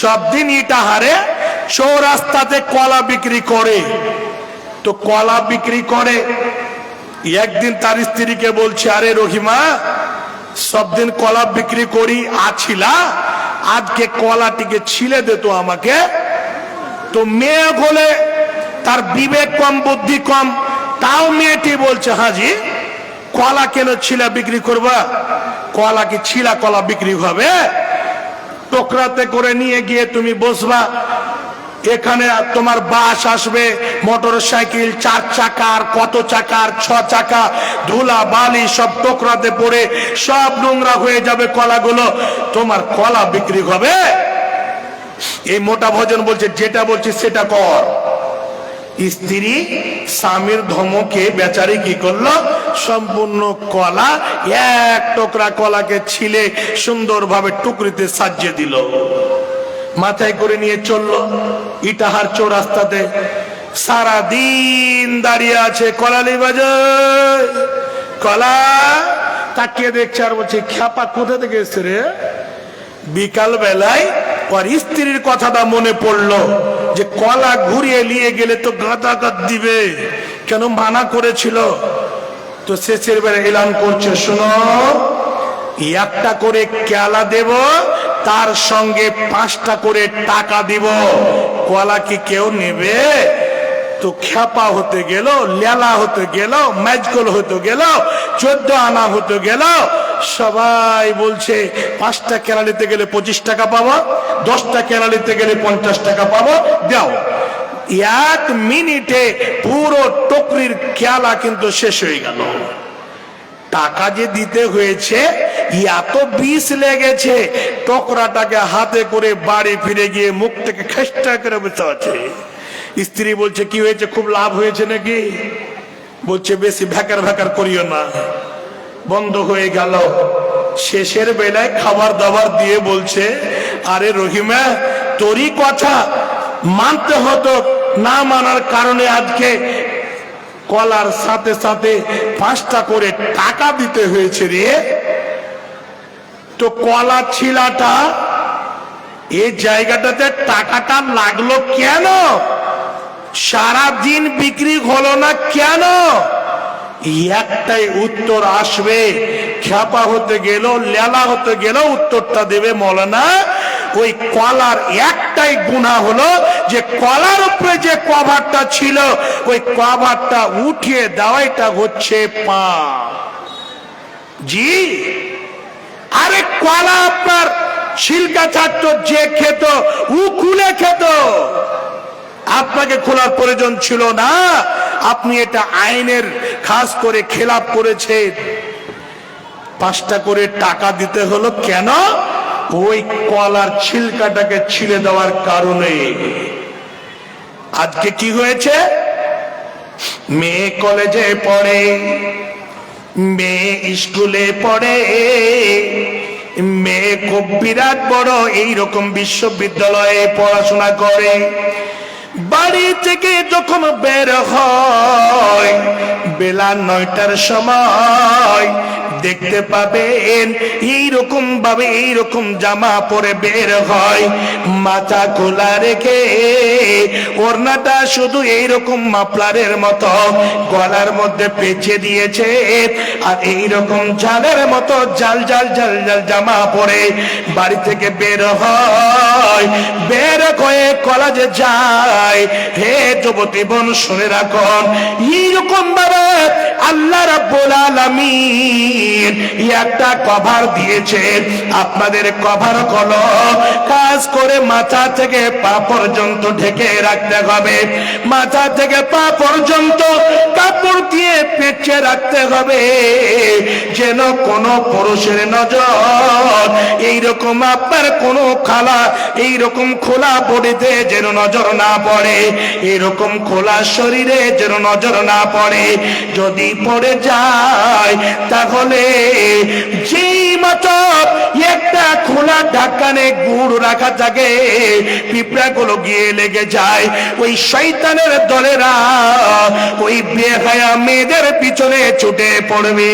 সব দিন ইটাহারে চৌরাস্তাতে কলা বিক্রি করে, তো কলা বিক্রি করে। একদিন তার স্ত্রীকে বলছে, আরে রহিমা, সব দিন কলা বিক্রি করি আছিলা, আজকে কলাটিকে ছিলে দে তো আমাকে। তো মেয়ে বলে তার বিবেক কম, বুদ্ধি কম, তাও মেয়েটি বলছে, হাজি কলা কেন ছিলা বিক্রি করবা? কলা কি ছিলা কলা বিক্রি হবে? টোকরাতে করে নিয়ে গিয়ে তুমি বসবা, এখানে তোমার বাস আসবে, মোটর সাইকেল 4 চাকার, কত চাকার, 6 চাকা, ধুলা বালি সব টোকরাতে পড়ে সব নোংরা হয়ে যাবে কলাগুলো, তোমার কলা বিক্রি হবে? এই মোটা ভজন বলছে, যেটা বলছে সেটা কর। স্ত্রী স্বামীর ধমকে বেচারি কি করলো, সম্পূর্ণ কলা, এক টুকরা কলাকে ছিলে সুন্দরভাবে টুকরিতে সাজিয়ে দিল, মাথায় করে নিয়ে চললো ইটাহার চৌরাস্তাতে। সারা দিন দাঁড়িয়ে আছে, কলা নিবা যায়, কলা। তাকিয়ে দেখছে আর বলছে, খ্যাপা কোথা থেকে এসছে রে? বিকাল বেলায় ওর স্ত্রীর কথাটা মনে পড়লো যে কলা ঘুরিয়ে নিয়ে গেলে তো গাদাগাদ দিবে, কেন মানা করেছিল। তো শেষের বেলা এলান করছে, শোনো, একটা করে কেলা দেব, তার সঙ্গে 5টা করে টাকা দিব, কলা কি কেউ নেবে? তো খ্যাপা হতে গেল, লেলা হতে গেল, ম্যাজগোল হতে গেল, 14 আনা হতে গেল। সবাই বলছে 5টা কেলা নিতে গেলে 25 টাকা পাবো, 10টা কেলা নিতে গেলে 50 টাকা পাবো, দাও। 1 মিনিটে পুরো টুকরির কেলা কিন্তু শেষ হয়ে গেল। টাকা যে দিতে হয়েছে এত বিষ লেগেছে, টকরাটাকে হাতে করে বাড়ি ফিরে গিয়ে মুখ থেকে খেষ্টা করে বসে আছে। স্ত্রী বলছে, কি হয়েছে, খুব লাভ হয়েছে নাকি? বলছে, বেশি ভ্যাকার ভ্যাকার করিও না। বন্ধ হয়ে গেল। শেষের বেলায় খাবার দাবার দিয়ে বলছে, আরে রহিমা, তোরই কথা মানতে হতো, না মানার কারণে আজকে কলার সাথে সাথে 5টা করে টাকা দিতে হয়েছে রে। তো কলা ছিলাটা এই জায়গাটাতে টাকাটা লাগলো কেন? সারা দিন বিক্রি হলো না কেন? একটাই উত্তর আসবে, খ্যাপা হতে গেল, লেলা হতে গেল, উত্তরটা দেবে মৌলানা, ওই কলার একটাই গুনাহ হলো যে কলার উপরে যে কভারটা ছিল ওই কভারটা উঠিয়ে দেওয়াটা হচ্ছে পাপ। জি, আরে কলা আপনার ছিলকা ছাড়তো, যে খেত ও খুলে খেত, আপনাকে খোলার প্রয়োজন ছিল না। আপনি এটা আইনের খাস করে খেলাপ করেছেন। 5টা করে টাকা দিতে হলো কেন? ওই কলার ছিলকাটাকে ছিলে দেওয়ার কারণে। আজকে কি হয়েছে? মেয়ে কলেজে পড়ে, মেয়ে স্কুলে পড়ে, মেয়ে খুব বিরাট বড় এইরকম বিশ্ববিদ্যালয়ে পড়াশোনা করে। বাড়ি থেকে যখন বের হয় বেলা 9টার সময় দেখতে পাবেন এইরকম ভাবে এইরকম জামা পরে বের হয়, মাথা খোলা রেখে ওড়নাটা শুধু এইরকম মাফলারের মতো গলার মধ্যে পেঁচে দিয়েছে, আর এইরকম জালের মতো জাল জাল জাল জাল জামা পরে বাড়ি থেকে বের হয়। বের হয়ে কলেজে যায়। হে যুবতী বোন, শুনে রাখুন, এইরকম ভাবে আল্লাহ রাব্বুল আলামিন একটা কভার দিয়েছেন। আপনাদের কভার হলো কাজ করে মাথা থেকে পা পর্যন্ত ঢেকে রাখতে হবে, মাথা থেকে পা পর্যন্ত কাপড় দিয়ে পেঁচে রাখতে হবে, যেন কোনো পুরুষের নজর এইরকম আপনার কোনো খালা এইরকম খোলা বডিতে যেন নজর না পড়ে, এরকম খোলা শরীরে যেন নজর না পড়ে। যদি পড়ে যায় তাহলে যেই মাত্র একটা খোলা ঢাকানে গুড় রাখা থাকে পিঁপড়াগুলো গিয়ে লেগে যায়, ওই শয়তানের দলেরা ওই বেহায়া মেয়েদের পিছনে ছুটে পড়বে।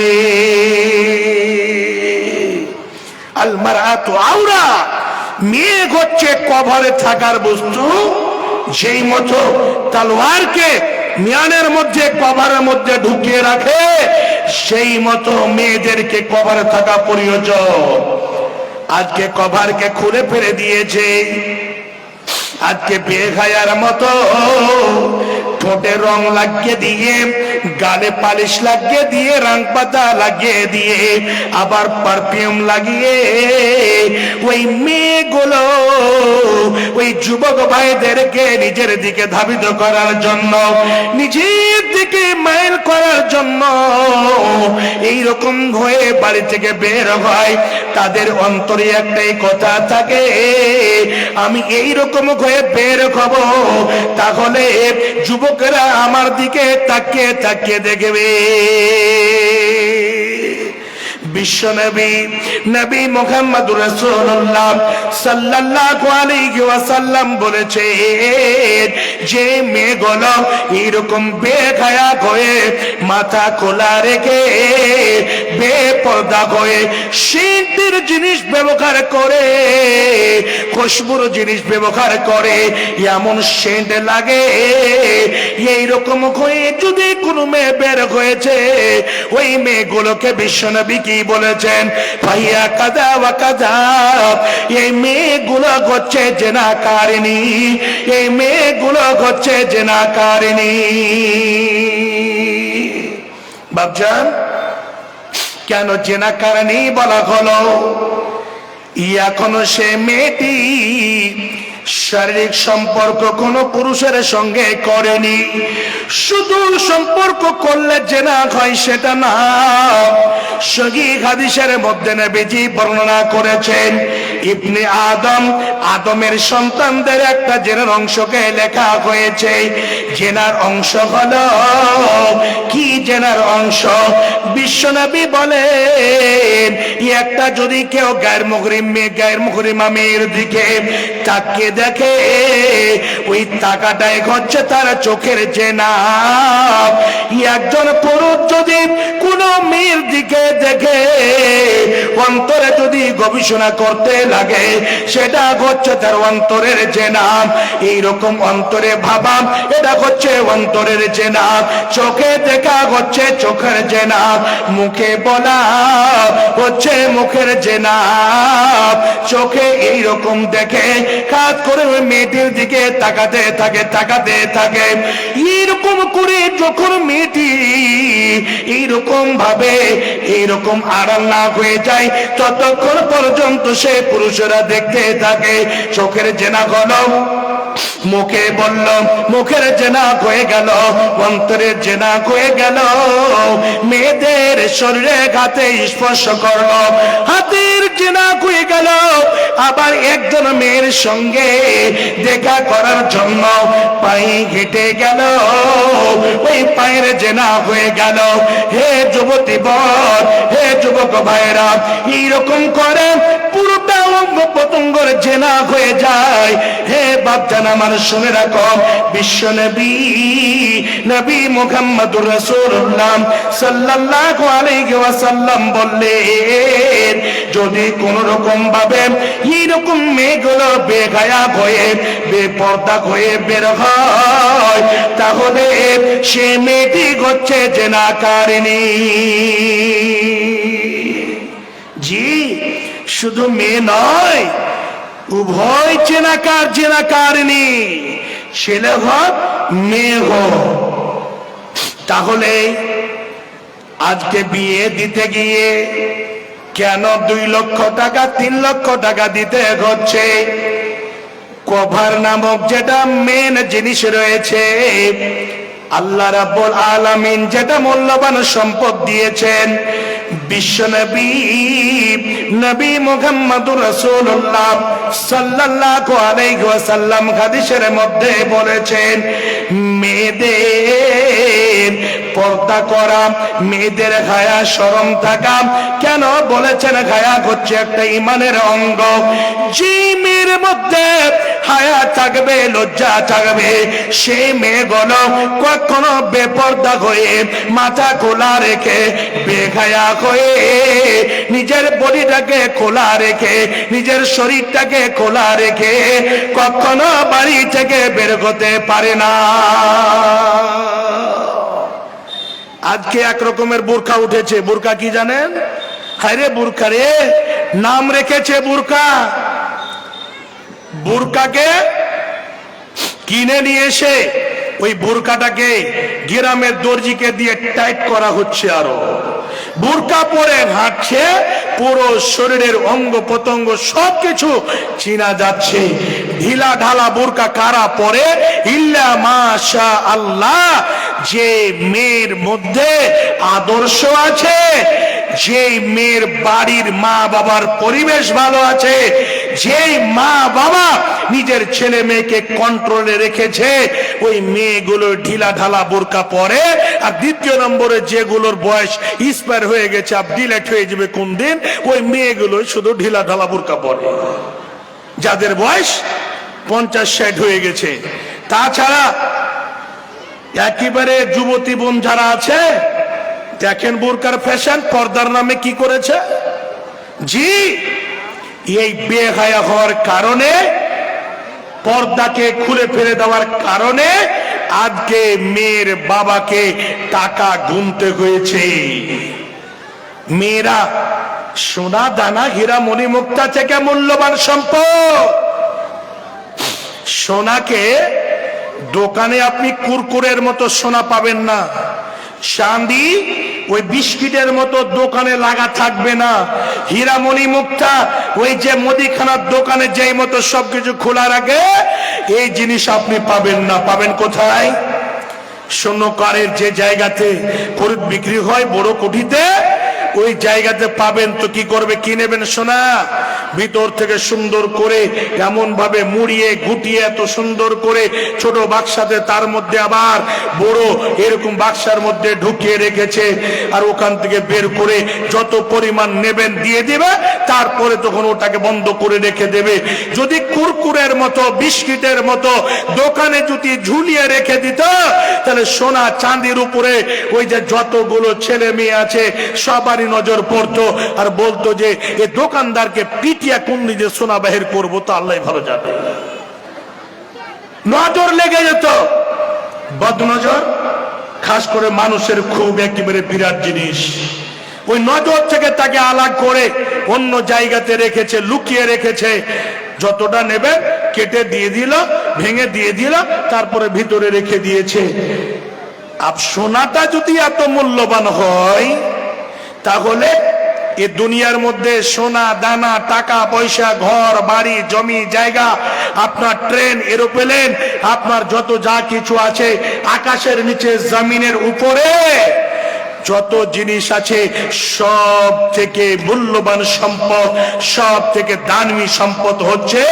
আল মারআতু আওরা, মেয়ে হচ্ছে কভারে থাকার বস্তু। যেই মতো তলোয়ারকে মিয়ানের মধ্যে কভারের মধ্যে ঢুকিয়ে রাখে, সেই মতো মেয়েদেরকে কভারে থাকা প্রয়োজন। আজকে কভারকে খুলে ফেলে দিয়েছে। আজকে বেহায়ার মতো ঠোঁটে রং লাগিয়ে দিয়ে, গালে পালিশ লাগিয়ে দিয়ে, রং পাতা লাগিয়ে দিয়ে, আবার পারফিউম লাগিয়ে ওই মেয়েগুলো ওই যুবক ভাইদেরকে নিজের দিকে ধাবিত করার জন্য, নিজের দিকে মাইল করার জন্য এইরকম হয়ে বাড়ি থেকে বের হয়। তাদের অন্তরে একটাই কথা থাকে, আমি এইরকম হয়ে বের হব, তাহলে যুবকেরা আমার দিকে তাকিয়ে তাকিয়ে দেখবে। বিশ্বনবী নবী মুহাম্মদুর রাসূলুল্লাহ সাল্লাল্লাহু আলাইহি ওয়াসাল্লাম বলেছেন, যে মেয়েগুলো এরকম বেহায়া হয়ে মাথা খোলা রেখে বেপরদা হয়ে সেন্টের জিনিস ব্যবহার করে, খুশবুর জিনিস ব্যবহার করে, এমন সেন্ট লাগে, এইরকম হয়ে যদি কোনো মেয়ে বের হয়েছে, ওই মেয়েগুলোকে বিশ্বনবী কি বলেছেন, ভাইয়া কাদা ওয়া কাদা, এই মেয়েগুলো হচ্ছে জেনাকারিনী, এই মেয়েগুলো হচ্ছে জেনাকারিনী। বাপজান, কেন জেনাকারিনী বলা হলো? এখনো সে মেয়েটি শারীরিক সম্পর্ক কোন পুরুষের সঙ্গে করেনি। শুধু সম্পর্ক করলে জেনা হয় সেটা না। সহিহ হাদিসের মধ্যে নবীজি বর্ণনা করেছেন, ইবনে আদম, আদমের সন্তানদের একটা জেনার অংশকে লেখা হয়েছে। জেনার অংশ হলো কি? জেনার অংশ বিশ্বনবী বলেন, একটা যদি কেউ গায়ের মুহরিমা মেয়ের দিকে তাকিয়ে দেখে, ওই তাকাটাই হচ্ছে তার চোখের জেনা। একজন পুরুষ যদি কোন মেয়ের দিকে দেখে অন্তরে যদি গবেষণা করতে লাগে, সেটা হচ্ছে তার অন্তরের জেনা। এইরকম অন্তরে ভাবা, এটা হচ্ছে অন্তরের জেনা। চোখে দেখা হচ্ছে চোখের জেনা, মুখে বলা হচ্ছে মুখের জেনা। চোখে এইরকম দেখে কাজ করে ওই মেয়েটির দিকে তাকাতে থাকে। এইরকম করে যখন মেয়েটি এইরকম ভাবে এইরকম আড়াল না হয়ে যায়, ততক্ষণ পর্যন্ত সে পুরুষেরা দেখতে থাকে। চোখের জেনা হলো মুখে বলল, মুখের জেনা হয়ে গেল, অন্তরের জেনা হয়ে গেল। মেয়েদের শরীরে হাতে স্পর্শ করলো, হাতের জেনা হয়ে গেল। আবার একজন মেয়ের সঙ্গে দেখা করার জন্য পায়ে হেঁটে গেল, ওই পায়ের জেনা হয়ে গেল। হে যুবতী বল, হে যুবক ভাইরা, এইরকম করে পুরোটা অঙ্গ প্রত্যঙ্গের জেনা হয়ে যায়। হে বাপজান আমার শুনে রাখো, বিশ্ব নবী নবী মুহাম্মদুর রাসূলুল্লাহ সাল্লাল্লাহু আলাইহি ওয়াসাল্লাম বললেন, যদি কোন রকম ভাবে এইরকম মেয়েগুলো বেগায়া হয়ে বেপর্দা হয়ে বের হয়, তাহলে সে মেয়েটি হচ্ছে জেনাকারিনী। জি, শুধু মেয়ে নয়, উভয় জেনাকারিনী, ছেলে হোক মেয়ে হোক। তাহলে আজকে বিয়ে দিতে গিয়ে কেন 2 লক্ষ টাকা 3 লক্ষ টাকা দিতে হচ্ছে? কভার নামক যেটা মেন জিনিস রয়েছে, আল্লাহ রাব্বুল আলামিন যেটা মূল্যবান সম্পদ দিয়েছেন, বিশ্বনবী নবী মুহাম্মদুর রাসূলুল্লাহ সাল্লাল্লাহু আলাইহি ওয়াসাল্লাম হাদিসের মধ্যে বলেছেন, মেয়েদের পর্দা করা, মেয়েদের হায়া শরম থাকা। কেন বলেছেন? হায়া হচ্ছে একটা ঈমানের অঙ্গ। যে মেয়ের মধ্যে হায়া থাকবে, লজ্জা থাকবে, সেই মেয়েগুলো কখনো বেপর্দা হয়ে মাথা খোলা রেখে, বেহায়া হয়ে নিজের বডিটাকে খোলা রেখে, নিজের শরীরটাকে খোলা রেখে কখনো বাড়ি থেকে বের হতে পারে না। আজকে এক রকমের বোরকা উঠেছে। বোরকা কি জানেন? হায়রে বোরকা রে, নাম রেখেছে বোরকা। বোরকাকে কিনে নিয়ে এসে ওই বোরকাটাকে গ্রামের দর্জিকে দিয়ে টাইট করা হচ্ছে। আরো বোরকা পরে হাঁটছে, পুরো শরীরের অঙ্গ প্রত্যঙ্গ সবকিছু চিনা যাচ্ছে। ঢিলা ঢালা বোরকা কারা পরে? ইল্লা মাশা আল্লাহ, যে মেয়ের মধ্যে আদর্শ আছে, যে মেয়ের বাড়ির মা বাবার পরিবেশ ভালো আছে, যেই মা বাবা নিজের ছেলে মেয়েকে কন্ট্রোলে রেখেছে, ওই মেয়েগুলো ঢিলা ঢালা বোরকা পরে। আর দ্বিতীয় নম্বরে যেগুলোর বয়স এক্সপায়ার হয়ে গেছে, ডিলেট হয়ে যাবে কোন দিন, ওই মেয়েগুলো শুধু ঢিলা ঢালা বোরকা পরে, যাদের বয়স 50-60 হয়ে গেছে। তাছাড়া একেবারে যুবতী বোন যারা আছে, দেখেন বোরকার ফ্যাশন, পর্দার নামে কি করেছে। জি, এই বেহায়া হওয়ার কারণে, পর্দাকে খুলে ফেলে দেওয়ার কারণে আজকে মেয়ের বাবাকে টাকা গুনতে হয়েছে। মেয়েরা সোনা দানা হীরা মণি মুক্তা থেকে মূল্যবান সম্পদ। সোনাকে দোকানে আপনি কুরকুরের মতো সোনা পাবেন না, চাঁদি ওই বিস্কিটের মতো দোকানে লাগা থাকবে না, হীরামণি মুক্তা ওই যে মুদিখানার দোকানে যেই মতো সবকিছু খোলা রাখে, এই জিনিস আপনি পাবেন না। পাবেন কোথায়? স্বর্ণকারের যে জায়গাতে খরিদ বিক্রি হয়, বড় কোঠিতে, ওই জায়গাতে পাবেন। তো কি করবে? কি নেবেন? সোনা ভিতর থেকে সুন্দর করে এমন ভাবে মুড়িয়ে গুটিয়ে এত সুন্দর করে ছোট বাক্সাতে, তার মধ্যে আবার বড় এরকম বাক্সার মধ্যে ঢুকিয়ে রেখেছে। আর ওখান থেকে বের করে যত পরিমাণ নেবেন দিয়ে দেবে, তারপরে তখন ওটাকে বন্ধ করে রেখে দেবে। যদি কুরকুরের মতো বিস্কিটের মতো দোকানে যদি ঝুলিয়ে রেখে দিত, তাহলে সোনা চাঁদির উপরে ওই যে যতগুলো ছেলে মেয়ে আছে সবার নজর পড়তো, আর বলতো যে এ দোকানদারকে পিটিয়া কোন দিকে সোনা বাহির করবো, তো আল্লাহ ভালো যাবে। নজর লেগে যেত। বদনজর খাস করে মানুষের খুব একেবারে বিরাট জিনিস। ওই নজর থেকে তাকে আলাদা করে অন্য জায়গাতে রেখেছে, লুকিয়ে রেখেছে। যতটা নেবে কেটে দিয়ে দিল, ভেঙে দিয়ে দিল, তারপরে ভিতরে রেখে দিয়েছে। আর সোনাটা যদি এত মূল্যবান হয়, তাহলে এ দুনিয়ার মধ্যে সোনা দানা টাকা পয়সা ঘর বাড়ি জমি জায়গা আপনার ট্রেন এরোপ্লেন আপনার যত যা কিছু আছে আকাশের নিচে জমিনের উপরে যত জিনিস আছে সব থেকে মূল্যবান সম্পদ সব থেকে দামি সম্পদ হচ্ছে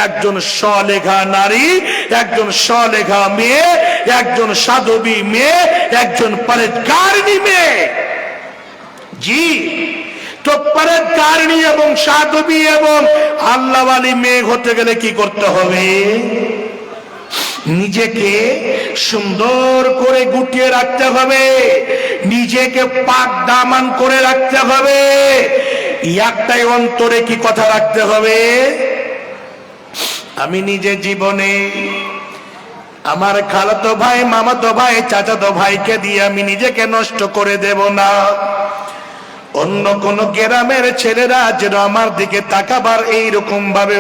একজন সলেখা নারী একজন সলেখা মেয়ে একজন সাধবী মেয়ে একজন পরেজগারিনী মেয়ে জি তো পরেজগারিনী এবং সাধবী এবং আল্লাহওয়ালি মেয়ে হতে গেলে কি করতে হবে নিজেকে সুন্দর করে গুটিয়ে রাখতে হবে নিজেকে পাক দামান করে রাখতে হবে একটাই অন্তরে কি কথা রাখতে হবে আমি নিজে জীবনে আমার খালাতো ভাই মামাতো ভাই চাচাতো ভাইকে দিয়ে আমি নিজেকে নষ্ট করে দেব না অন্য কোন গ্রামের ছেলেরা যেন আমার দিকে তাকাবার এইরকম ভাবে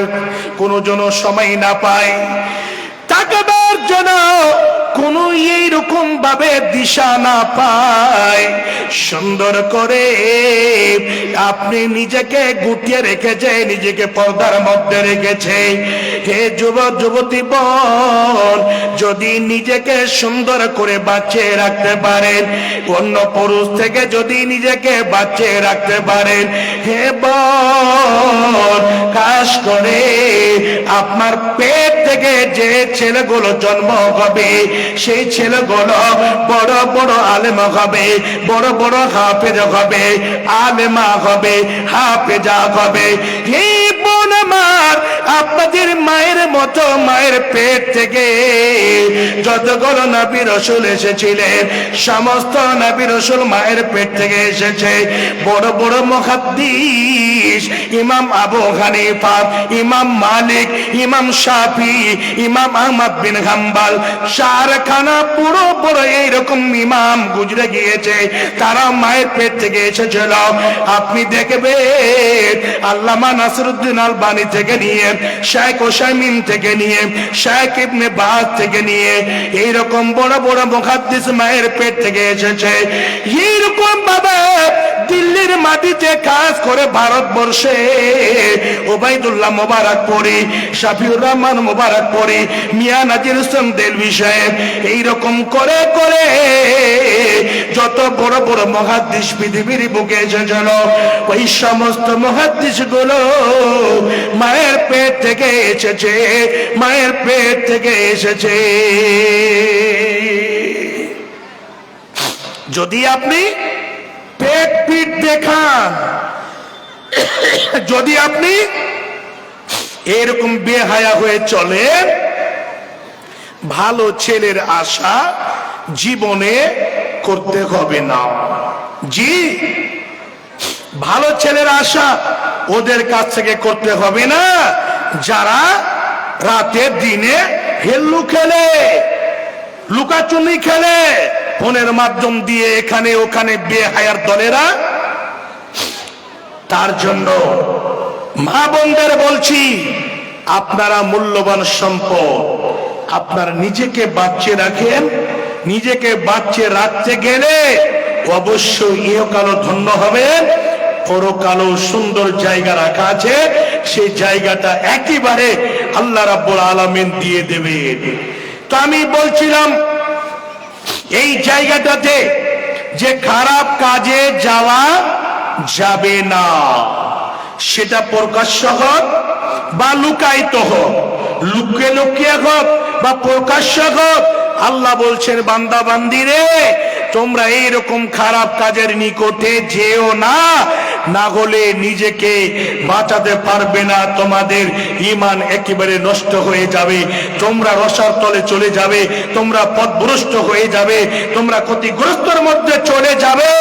কোনো জন সময় না পায় তাকাবার জন্য কোন এইরকম ভাবে দিশা না পায় সুন্দর করে আপনি নিজেকে গুটিয়ে রেখেছে নিজেকে পর্দার মধ্যে রেখেছে হে যুবক যুবতী বোন যদি নিজেকে সুন্দর করে বাঁচিয়ে রাখতে পারেন অন্য পুরুষ থেকে যদি নিজেকে বাঁচিয়ে রাখতে পারেন হে বোন খাস করে আপনার পেট থেকে যে ছেলেগুলো জন্ম হবে সেই ছেলেগুলো বড় বড় আলেম হবে বড় বড় হাফেজ হবে আলেমা হবে হাফেজা হবে হে বোন আমার আপনাদের মায়ের মতো মায়ের পেট থেকে যতগুলো নবী রাসূল এসেছিলেন সমস্ত নবী রাসূল মায়ের পেট থেকে এসেছে বড় বড় মুহাদ্দিস ইমাম আবু হানিফা ইমাম মালিক ইমাম শাফি ইমাম আহমদ বিন হাম্বল চারখানা পুরো বড় এইরকম ইমাম গুজরে গিয়েছে তারা মায়ের পেট থেকে এসেছিল আপনি দেখবেন আল্লামা নাসিরউদ্দিন আলবানী থেকে নিয়ে শাইখ ওসাইমিন থেকে নিয়ে শাইখ ইবনে বাজ থেকে নিয়ে এইরকম বড় বড় মুহাদ্দিস মায়ের পেট থেকে এসেছে এইরকম ভাবে দিল্লির মাটিতে কাজ করে ভারতবর্ষে ওবাইদুল্লাহ মোবারকপুরি শাফিউর রহমান মোবারকপুরি মিয়া নাজির হোসেন দেলভি সাহেব এইরকম করে করে যত বড় বড় মুহাদ্দিস পৃথিবীর বুকে এসেছিল ওই সমস্ত মুহাদ্দিস গুলো মায়ের পেট থেকে এসেছে মায়ের পেট থেকে এসেছে যদি আপনি পেট পিট দেখান যদি আপনি এরকম বেহায়া হয়ে চলে ভালো ছেলের আশা জীবনে করতে হবে না জি ভালো ছেলের আশা ওদের কাছ থেকে করতে হবে না যারা রাতের দিনে হেল্লু খেলে লুকাচুনি খেলে ফোনের মাধ্যম দিয়ে এখানে ওখানে বেহায়ার দলেরা তার জন্য মা বোনদের বলছি আপনারা মূল্যবান সম্পদ আপনার নিজেকে বাঁচিয়ে রাখেন নিজেকে বাঁচিয়ে রাখতে গেলে অবশ্যই ইহকালও ধন্য হবেন পরকালও সুন্দর জায়গা রাখা আছে সেই জায়গাটা একেবারে আল্লাহ রাব্বুল আলামিন দিয়ে দেবেন তো আমি বলছিলাম এই জায়গাটাতে যে খারাপ কাজে যাওয়া যাবে না সেটা প্রকাশ্য হোক বা লুকায়িত হোক লুকিয়ে লুকিয়ে হোক বা প্রকাশ্য হোক আল্লাহ বলছেন বান্দা বান্দিরে তোমরা এইরকম খারাপ কাজের নিকটে যেও না না হলে নিজেকে বাঁচাতে পারবে না তোমাদের ঈমান একেবারে নষ্ট হয়ে যাবে তোমরা রসার তলে চলে যাবে তোমরা পথভ্রষ্ট হয়ে যাবে তোমরা ক্ষতিগ্রস্তর মধ্যে চলে যাবে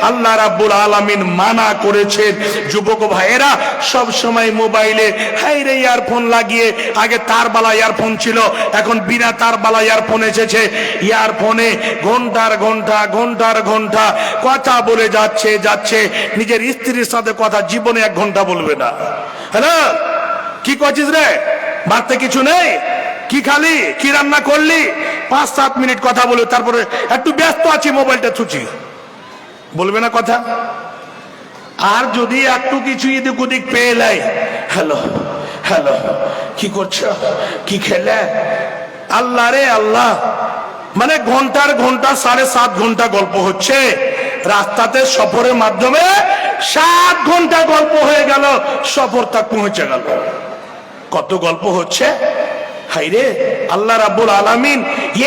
আল্লাহ রাব্বুল আলামিন মানা করেছেন যুবক ভাইয়েরা সব সময় মোবাইলে হাইরে ইয়ারফোন লাগিয়ে আগে তারবালা ইয়ারফোন ছিল এখন বিনা তারবালা ইয়ারফোন এসেছে ইয়ারফোনে ঘন্টার ঘন্টা কথা বলে যাচ্ছে নিজের স্ত্রীর সাথে কথা জীবনে 1 ঘন্টা বলবে না হ্যালো কি করছিস রে বাড়তে কিছু নেই কি খালি কি রান্না করলি 5-7 মিনিট কথা বলে তারপরে একটু ব্যস্ত আছি মোবাইলটা ছুঁচি বলবে না কথা আর যদি একটু কিছু এদিক ওদিক পেয়ে লাই, হ্যালো হ্যালো, কি করছো, কি খেলে, আল্লাহ রে আল্লাহ, মানে ঘন্টার ঘন্টা 7.5 ঘন্টা গল্প হচ্ছে রাস্তাতে, সফরের মাধ্যমে 7 ঘন্টা গল্প হয়ে গেল, সফর তাক পৌঁছে গেল। কত গল্প হচ্ছে। হাইরে আল্লাহ রাব্বুল আলামিন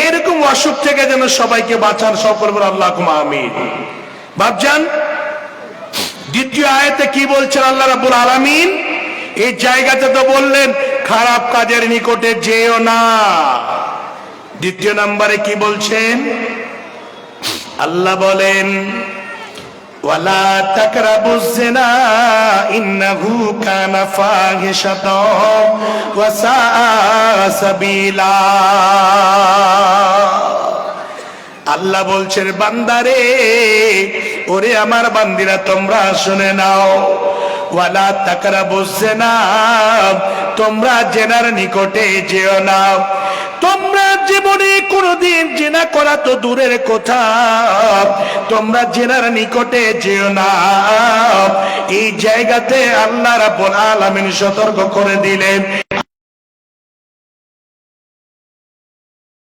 এরকম অসুখ থেকে যেন সবাইকে বাঁচান, সকল বলে আল্লাহুম্মা আমিন। বাপজান, দ্বিতীয় আয়াতে কি বলছেন আল্লাহ রাব্বুল আলামিন? এই জায়গাতে তো বললেন খারাপ কাজের নিকটে যেও না। দ্বিতীয় নম্বরে কি বলছেন? আল্লাহ বলেন ওয়ালা তাকরাবুজ জিনা ইন্নাহু কানা ফাহিশাতাও ওয়া সাআ সাবিলা। আল্লাহ বলছেন বান্দারে, ওরে আমার বান্দিরা তোমরা শুনে নাও, ওয়ালা তাকরাবুজ জিনা, তোমরা জেনার নিকটে যেও না। তোমরা জীবনে কোনদিন জেনা করা তো দূরের কথা, তোমরা জেনার নিকটে যেও না। এই জায়গাতে আল্লাহ রাব্বুল আলামিন সতর্ক করে দিলেন,